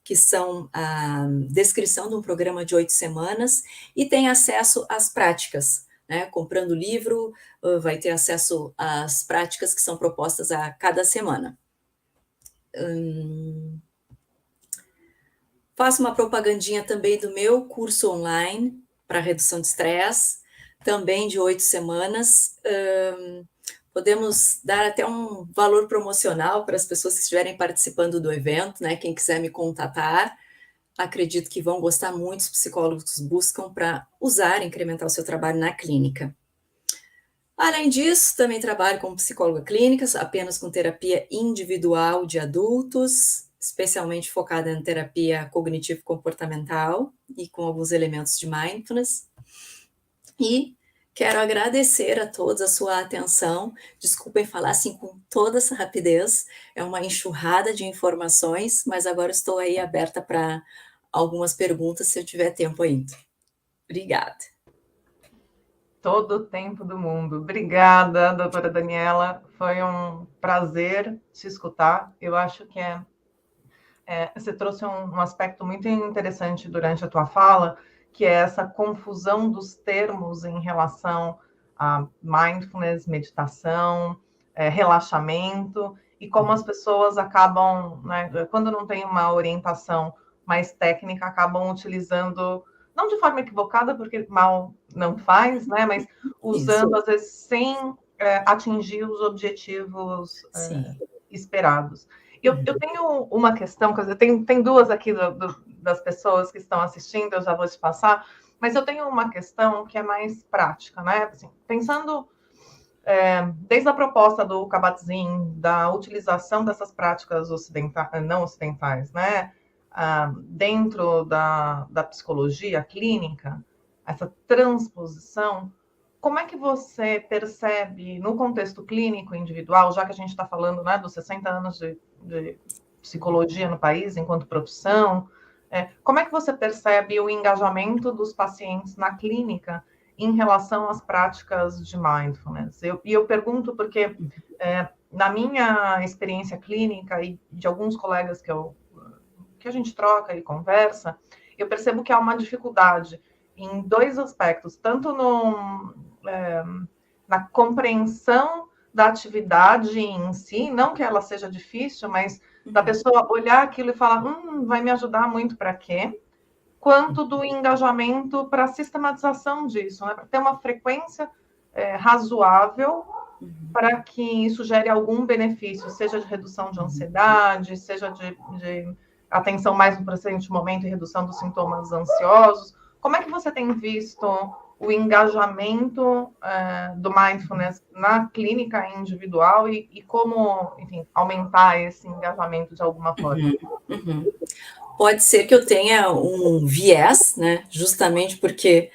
que são a descrição de um programa de 8 semanas, e tem acesso às práticas, né? Comprando o livro, vai ter acesso às práticas que são propostas a cada semana. Faço uma propagandinha também do meu curso online para redução de estresse, também de 8 semanas. Podemos dar até um valor promocional para as pessoas que estiverem participando do evento, né? Quem quiser me contatar, acredito que vão gostar muito, os psicólogos buscam para usar, incrementar o seu trabalho na clínica. Além disso, também trabalho como psicóloga clínica, apenas com terapia individual de adultos, especialmente focada em terapia cognitivo-comportamental e com alguns elementos de mindfulness. E quero agradecer a todos a sua atenção. Desculpem falar assim com toda essa rapidez, é uma enxurrada de informações, mas agora estou aí aberta para algumas perguntas, se eu tiver tempo ainda. Obrigada. Todo o tempo do mundo. Obrigada, doutora Daniela. Foi um prazer te escutar. Eu acho que você trouxe um aspecto muito interessante durante a tua fala, que é essa confusão dos termos em relação a mindfulness, meditação, relaxamento, e como as pessoas acabam, né, quando não tem uma orientação mais técnica, acabam utilizando, não de forma equivocada, porque mal não faz, né, mas usando, às vezes, sem atingir os objetivos esperados. Eu tenho uma questão, quer dizer, tem duas aqui das pessoas que estão assistindo, eu já vou te passar, mas eu tenho uma questão que é mais prática, né? Assim, pensando desde a proposta do Kabat-Zinn, da utilização dessas práticas não ocidentais, né? Dentro da psicologia clínica, essa transposição, como é que você percebe, no contexto clínico individual, já que a gente está falando, né, dos 60 anos de psicologia no país, enquanto profissão, como é que você percebe o engajamento dos pacientes na clínica em relação às práticas de mindfulness? Eu pergunto porque, na minha experiência clínica e de alguns colegas que a gente troca e conversa, eu percebo que há uma dificuldade em dois aspectos, tanto na compreensão da atividade em si, não que ela seja difícil, mas da pessoa olhar aquilo e falar, vai me ajudar muito para quê? Quanto do engajamento para a sistematização disso, né? Para ter uma frequência razoável para que isso gere algum benefício, seja de redução de ansiedade, seja de atenção mais no presente momento e redução dos sintomas ansiosos. Como é que você tem visto o engajamento do mindfulness na clínica individual e como, enfim, aumentar esse engajamento de alguma forma? Pode ser que eu tenha um viés, né? Justamente porque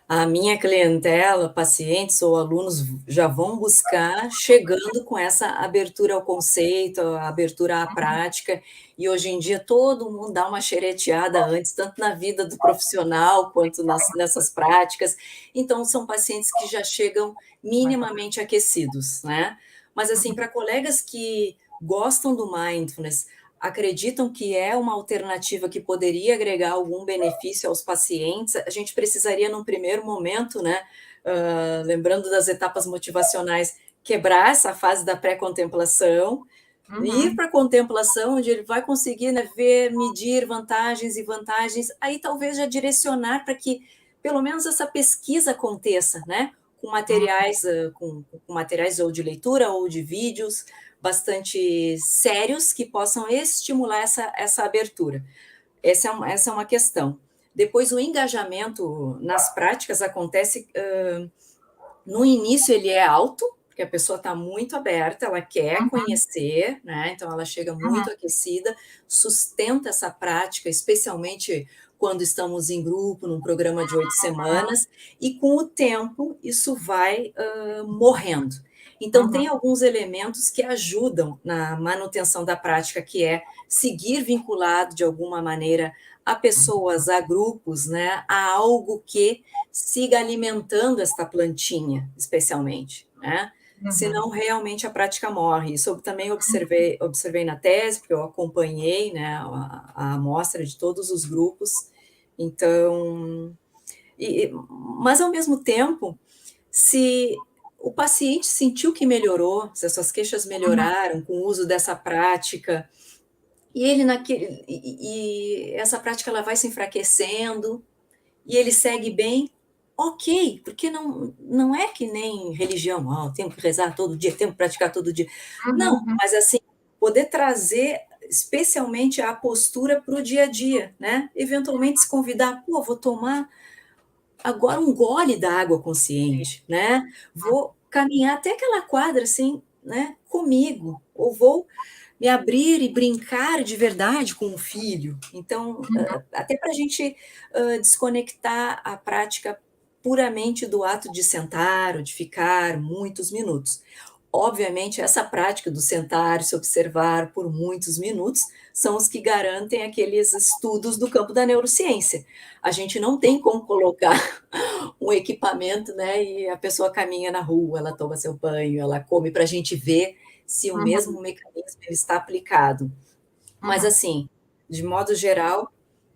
a minha clientela, pacientes ou alunos já vão buscar chegando com essa abertura ao conceito, a abertura à prática, e hoje em dia todo mundo dá uma xereteada antes, tanto na vida do profissional quanto nessas práticas. Então, são pacientes que já chegam minimamente aquecidos, né? Mas, assim, para colegas que gostam do mindfulness, acreditam que é uma alternativa que poderia agregar algum benefício aos pacientes, a gente precisaria, num primeiro momento, né, lembrando das etapas motivacionais, quebrar essa fase da pré-contemplação, ir para a contemplação, onde ele vai conseguir, né, ver, medir vantagens, aí talvez já direcionar para que, pelo menos, essa pesquisa aconteça, né, com materiais, com materiais ou de leitura ou de vídeos, bastante sérios que possam estimular essa abertura. Essa é uma questão. Depois, o engajamento nas práticas acontece, no início ele é alto, porque a pessoa está muito aberta, ela quer conhecer, né? Então ela chega muito aquecida, sustenta essa prática, especialmente quando estamos em grupo, num programa de 8 semanas, e com o tempo isso vai morrendo. Então, tem alguns elementos que ajudam na manutenção da prática, que é seguir vinculado de alguma maneira a pessoas, a grupos, né, a algo que siga alimentando esta plantinha, especialmente, né? Senão, realmente, a prática morre. Isso eu também observei na tese, porque eu acompanhei, né, a amostra de todos os grupos. Então, mas, ao mesmo tempo, se o paciente sentiu que melhorou, se as suas queixas melhoraram com o uso dessa prática, e ele e essa prática ela vai se enfraquecendo, e ele segue bem, ok, porque não é que nem religião, tenho que rezar todo dia, tenho que praticar todo dia. Não, mas assim, poder trazer especialmente a postura para o dia a dia, né? Eventualmente se convidar, vou tomar agora um gole da água consciente, né? Vou caminhar até aquela quadra assim, né, comigo, ou vou me abrir e brincar de verdade com o filho. Então, até para a gente desconectar a prática puramente do ato de sentar ou de ficar muitos minutos. Obviamente, essa prática do sentar e se observar por muitos minutos são os que garantem aqueles estudos do campo da neurociência. A gente não tem como colocar um equipamento, né, e a pessoa caminha na rua, ela toma seu banho, ela come, para a gente ver se o mesmo mecanismo ele está aplicado. Mas, assim, de modo geral,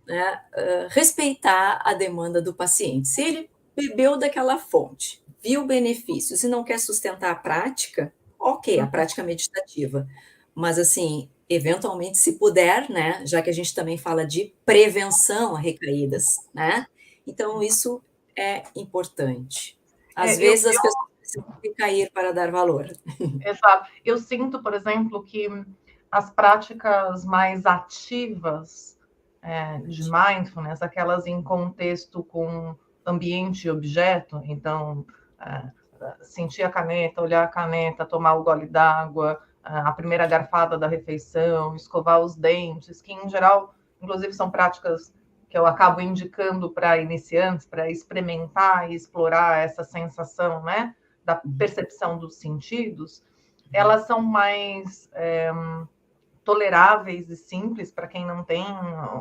né, respeitar a demanda do paciente. Se ele bebeu daquela fonte, viu benefícios e não quer sustentar a prática, ok, a prática meditativa. Mas, assim, eventualmente, se puder, né, já que a gente também fala de prevenção a recaídas, né, então isso é importante. Às vezes as pessoas precisam recair para dar valor. Exato. Eu sinto, por exemplo, que as práticas mais ativas de mindfulness, aquelas em contexto com ambiente e objeto, então, sentir a caneta, olhar a caneta, tomar o gole d'água, a primeira garfada da refeição, escovar os dentes, que, em geral, inclusive, são práticas que eu acabo indicando para iniciantes, para experimentar e explorar essa sensação, né, da percepção dos sentidos, elas são mais toleráveis e simples para quem não tem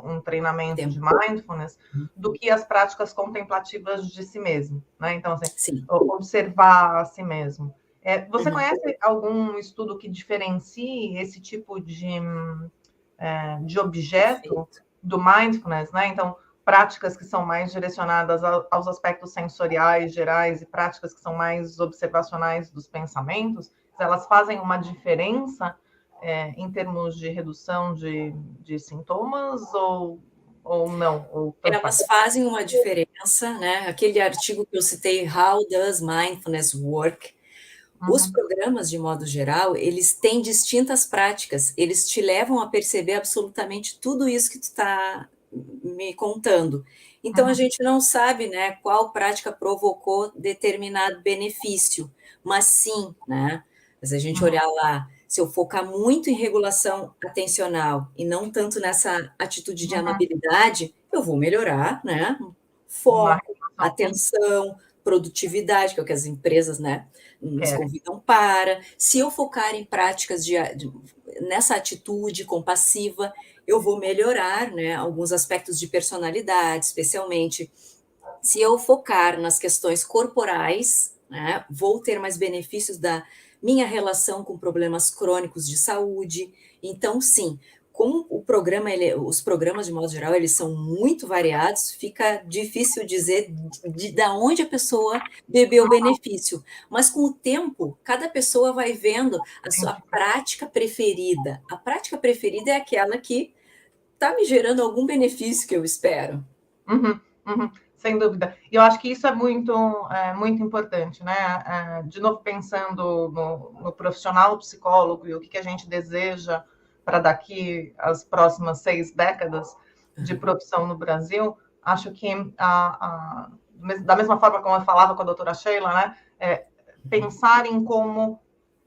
um treinamento de mindfulness do que as práticas contemplativas de si mesmo, né? Então, assim, observar a si mesmo. Você conhece algum estudo que diferencie esse tipo de objeto do mindfulness, né? Então, práticas que são mais direcionadas aos aspectos sensoriais gerais e práticas que são mais observacionais dos pensamentos, elas fazem uma diferença em termos de redução de sintomas ou não? Elas fazem uma diferença, né? Aquele artigo que eu citei, How Does Mindfulness Work? Os programas, de modo geral, eles têm distintas práticas, eles te levam a perceber absolutamente tudo isso que tu está me contando. Então, a gente não sabe, né, qual prática provocou determinado benefício, mas sim, né, se a gente olhar lá, se eu focar muito em regulação atencional e não tanto nessa atitude de amabilidade, eu vou melhorar, né, foco, atenção, produtividade, que é o que as empresas, né, nos convidam para. Se eu focar em práticas nessa atitude compassiva, eu vou melhorar, né, alguns aspectos de personalidade, especialmente se eu focar nas questões corporais, né, vou ter mais benefícios da minha relação com problemas crônicos de saúde. Então, sim, como o programa, os programas, de modo geral, eles são muito variados, fica difícil dizer de onde a pessoa bebeu o benefício. Mas, com o tempo, cada pessoa vai vendo a sua prática preferida. A prática preferida é aquela que está me gerando algum benefício que eu espero. Sem dúvida. E eu acho que isso é muito importante, né? De novo, pensando no profissional psicólogo e o que a gente deseja para daqui as próximas 6 décadas de profissão no Brasil, acho que da mesma forma como eu falava com a doutora Sheila, né? Pensar em como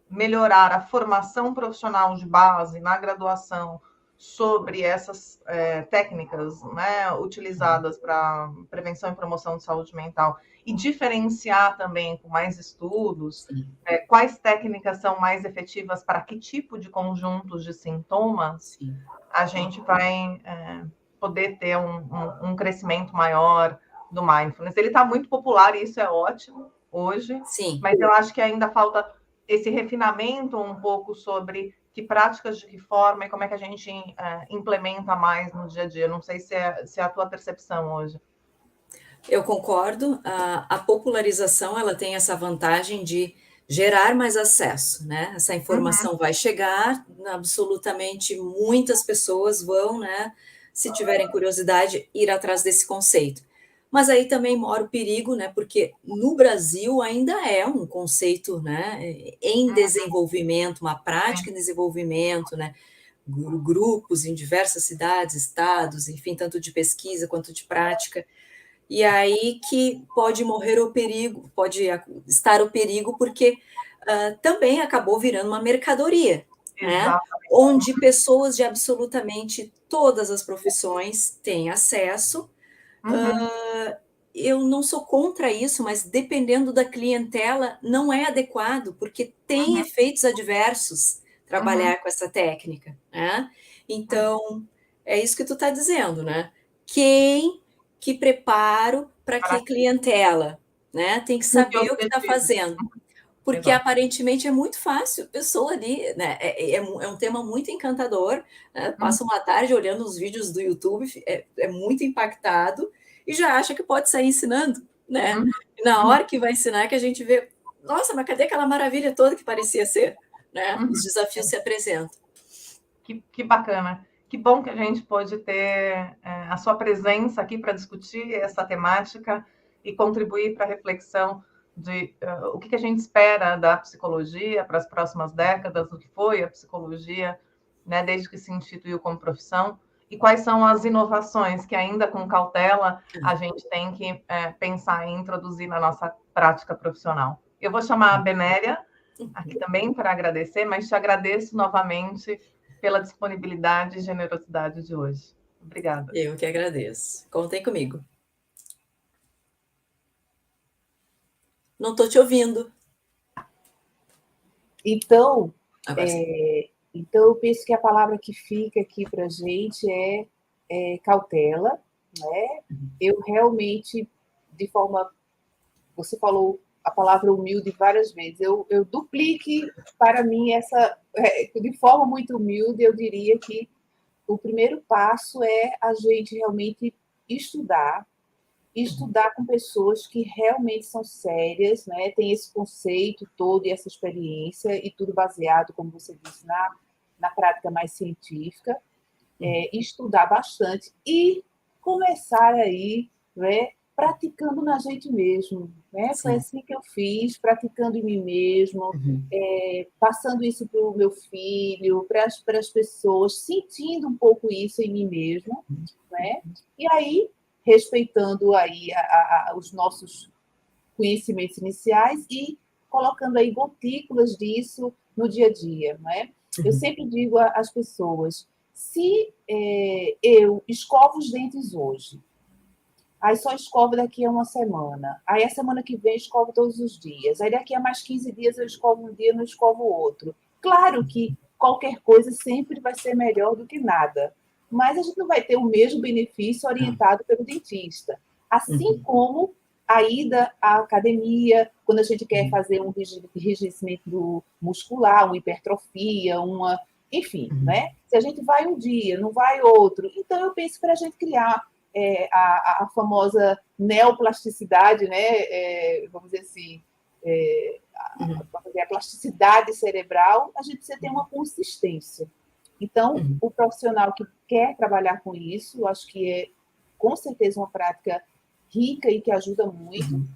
melhorar a formação profissional de base na graduação sobre essas técnicas, né, utilizadas para prevenção e promoção de saúde mental e diferenciar também com mais estudos quais técnicas são mais efetivas para que tipo de conjuntos de sintomas, Sim. a gente vai poder ter um crescimento maior do mindfulness. Ele está muito popular e isso é ótimo hoje, Sim. mas eu acho que ainda falta esse refinamento um pouco sobre que práticas, de que forma e como é que a gente implementa mais no dia a dia. Não sei se é a tua percepção hoje. Eu concordo. A popularização, ela tem essa vantagem de gerar mais acesso, né? Essa informação vai chegar, absolutamente muitas pessoas vão, né, se tiverem curiosidade, ir atrás desse conceito. Mas aí também mora o perigo, né? Porque no Brasil ainda é um conceito, né, em desenvolvimento, uma prática em desenvolvimento, né? Grupos em diversas cidades, estados, enfim, tanto de pesquisa quanto de prática. E aí que pode morrer o perigo, pode estar o perigo, porque também acabou virando uma mercadoria, né? Onde pessoas de absolutamente todas as profissões têm acesso. Eu não sou contra isso, mas dependendo da clientela, não é adequado, porque tem efeitos adversos trabalhar com essa técnica, né? Então, é isso que tu está dizendo, né? Que preparo para que clientela, né? Tem que saber o que está fazendo. Porque aparentemente é muito fácil, a pessoa ali, né? É um tema muito encantador, né? Passa uma tarde olhando os vídeos do YouTube, é muito impactado e já acha que pode sair ensinando, né? E na hora que vai ensinar que a gente vê, nossa, mas cadê aquela maravilha toda que parecia ser, né? Os desafios se apresentam. Que bacana. Que bom que a gente pôde ter a sua presença aqui para discutir essa temática e contribuir para a reflexão de o que a gente espera da psicologia para as próximas décadas, o que foi a psicologia, né, desde que se instituiu como profissão, e quais são as inovações que ainda com cautela a gente tem que pensar em introduzir na nossa prática profissional. Eu vou chamar a Benéria aqui também para agradecer, mas te agradeço novamente pela disponibilidade e generosidade de hoje. Obrigada. Eu que agradeço. Contem comigo. Não estou te ouvindo. Então, eu penso que a palavra que fica aqui para a gente é cautela, né? Eu realmente, de forma... Você falou a palavra humilde várias vezes. Eu duplique, para mim, de forma muito humilde, eu diria que o primeiro passo é a gente realmente estudar com pessoas que realmente são sérias, né? Tem esse conceito todo e essa experiência, e tudo baseado, como você disse, na prática mais científica, estudar bastante e começar aí, né, praticando na gente mesmo, né? Foi assim que eu fiz, praticando em mim mesmo, passando isso para o meu filho, para as pessoas, sentindo um pouco isso em mim mesmo, né? E aí, respeitando aí os nossos conhecimentos iniciais e colocando aí gotículas disso no dia a dia, né? Eu sempre digo às pessoas, se eu escovo os dentes hoje, aí só escovo daqui a uma semana, aí a semana que vem escovo todos os dias, aí daqui a mais 15 dias eu escovo um dia, não escovo o outro. Claro que qualquer coisa sempre vai ser melhor do que nada, mas a gente não vai ter o mesmo benefício orientado pelo dentista. Assim como a ida à academia, quando a gente quer fazer um enrijecimento muscular, uma hipertrofia, enfim, né? Se a gente vai um dia, não vai outro, então eu penso para a gente criar a famosa neoplasticidade, né? Vamos dizer assim, a plasticidade cerebral, a gente precisa ter uma consistência. Então, o profissional que quer trabalhar com isso, eu acho que é, com certeza, uma prática rica e que ajuda muito.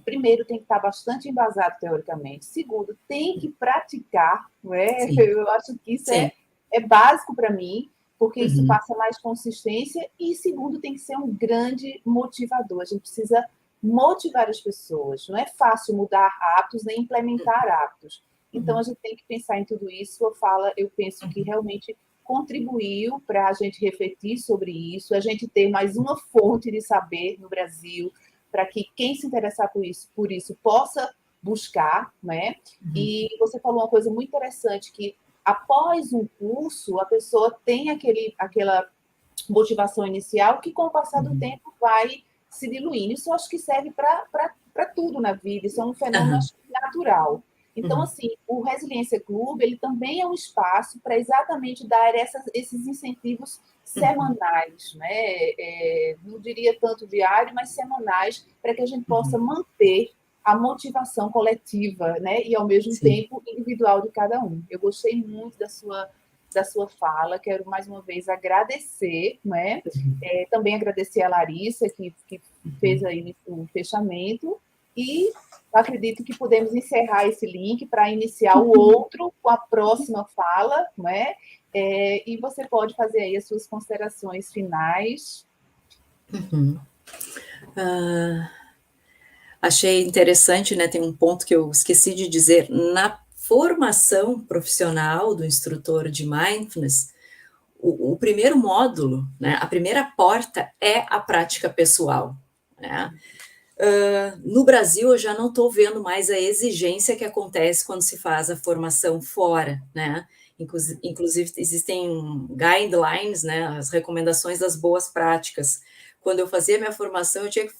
Primeiro, tem que estar bastante embasado teoricamente. Segundo, tem que praticar. Né? Eu acho que isso é básico para mim, porque isso passa mais consistência. E, segundo, tem que ser um grande motivador. A gente precisa motivar as pessoas. Não é fácil mudar hábitos nem implementar hábitos. Então, a gente tem que pensar em tudo isso. Eu penso que realmente contribuiu para a gente refletir sobre isso, a gente ter mais uma fonte de saber no Brasil, para que quem se interessar por isso possa buscar, né? E você falou uma coisa muito interessante, que após um curso, a pessoa tem aquela motivação inicial que, com o passar do tempo, vai se diluindo. Isso eu acho que serve para tudo na vida, isso é um fenômeno natural. Então, assim, o Resiliência Clube, ele também é um espaço para exatamente dar esses incentivos semanais, né? Não diria tanto diário, mas semanais, para que a gente possa manter a motivação coletiva, né? E, ao mesmo tempo, individual de cada um. Eu gostei muito da sua fala, quero mais uma vez agradecer, né? Também agradecer a Larissa, que fez aí o fechamento, e acredito que podemos encerrar esse link para iniciar o outro com a próxima fala, né? E você pode fazer aí as suas considerações finais. Achei interessante, né? Tem um ponto que eu esqueci de dizer. Na formação profissional do instrutor de Mindfulness, o primeiro módulo, né, a primeira porta é a prática pessoal, né? No Brasil, eu já não estou vendo mais a exigência que acontece quando se faz a formação fora, né? Inclusive, existem guidelines, né, as recomendações das boas práticas. Quando eu fazia minha formação, eu tinha que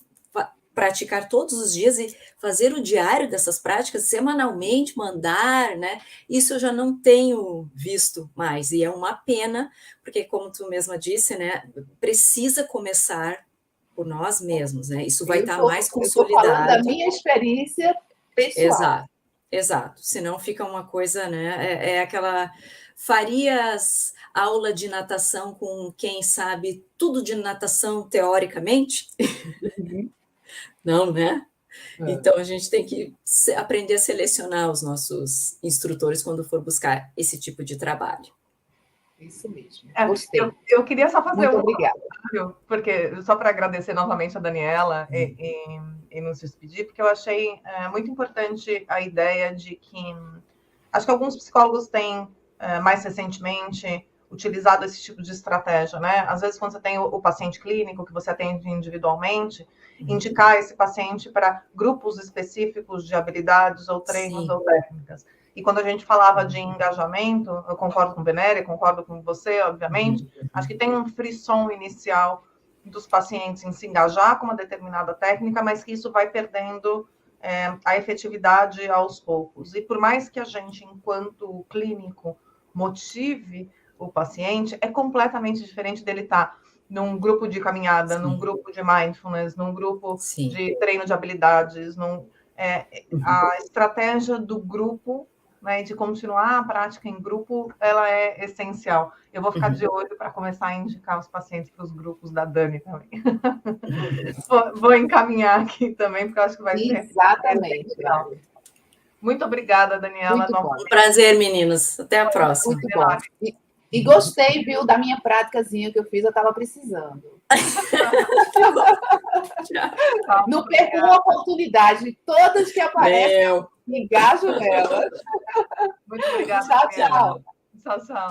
praticar todos os dias e fazer o diário dessas práticas semanalmente, mandar, né? Isso eu já não tenho visto mais, e é uma pena, porque, como tu mesma disse, né, precisa começar por nós mesmos, né? Isso vai estar mais consolidado. Eu estou falando da minha experiência pessoal. Exato. Senão fica uma coisa, né? É aquela... Farias aula de natação com quem sabe tudo de natação teoricamente? Não, né? Então, a gente tem que aprender a selecionar os nossos instrutores quando for buscar esse tipo de trabalho. Isso mesmo. Gostei. Eu queria só fazer Muito obrigada. Porque só para agradecer novamente a Daniela e nos despedir, porque eu achei muito importante a ideia de que acho que alguns psicólogos têm mais recentemente utilizado esse tipo de estratégia, né? Às vezes, quando você tem o paciente clínico que você atende individualmente, indicar esse paciente para grupos específicos de habilidades ou treinos ou técnicas. E quando a gente falava de engajamento, eu concordo com o Venere, concordo com você, obviamente, acho que tem um frisson inicial dos pacientes em se engajar com uma determinada técnica, mas que isso vai perdendo a efetividade aos poucos. E por mais que a gente, enquanto clínico, motive o paciente, é completamente diferente dele estar num grupo de caminhada, num grupo de mindfulness, num grupo de treino de habilidades, a estratégia do grupo, né, de continuar a prática em grupo, ela é essencial. Eu vou ficar de olho para começar a indicar os pacientes para os grupos da Dani também. Vou encaminhar aqui também, porque eu acho que vai ser... Exatamente. Muito obrigada, Daniela. Um prazer, meninas. Até a próxima. Muito bom. E gostei, viu, da minha práticazinha que eu fiz, eu estava precisando. Não perco uma oportunidade, todas que aparecem, me engajo nela. Muito obrigada. Tchau, tchau. Tchau, tchau.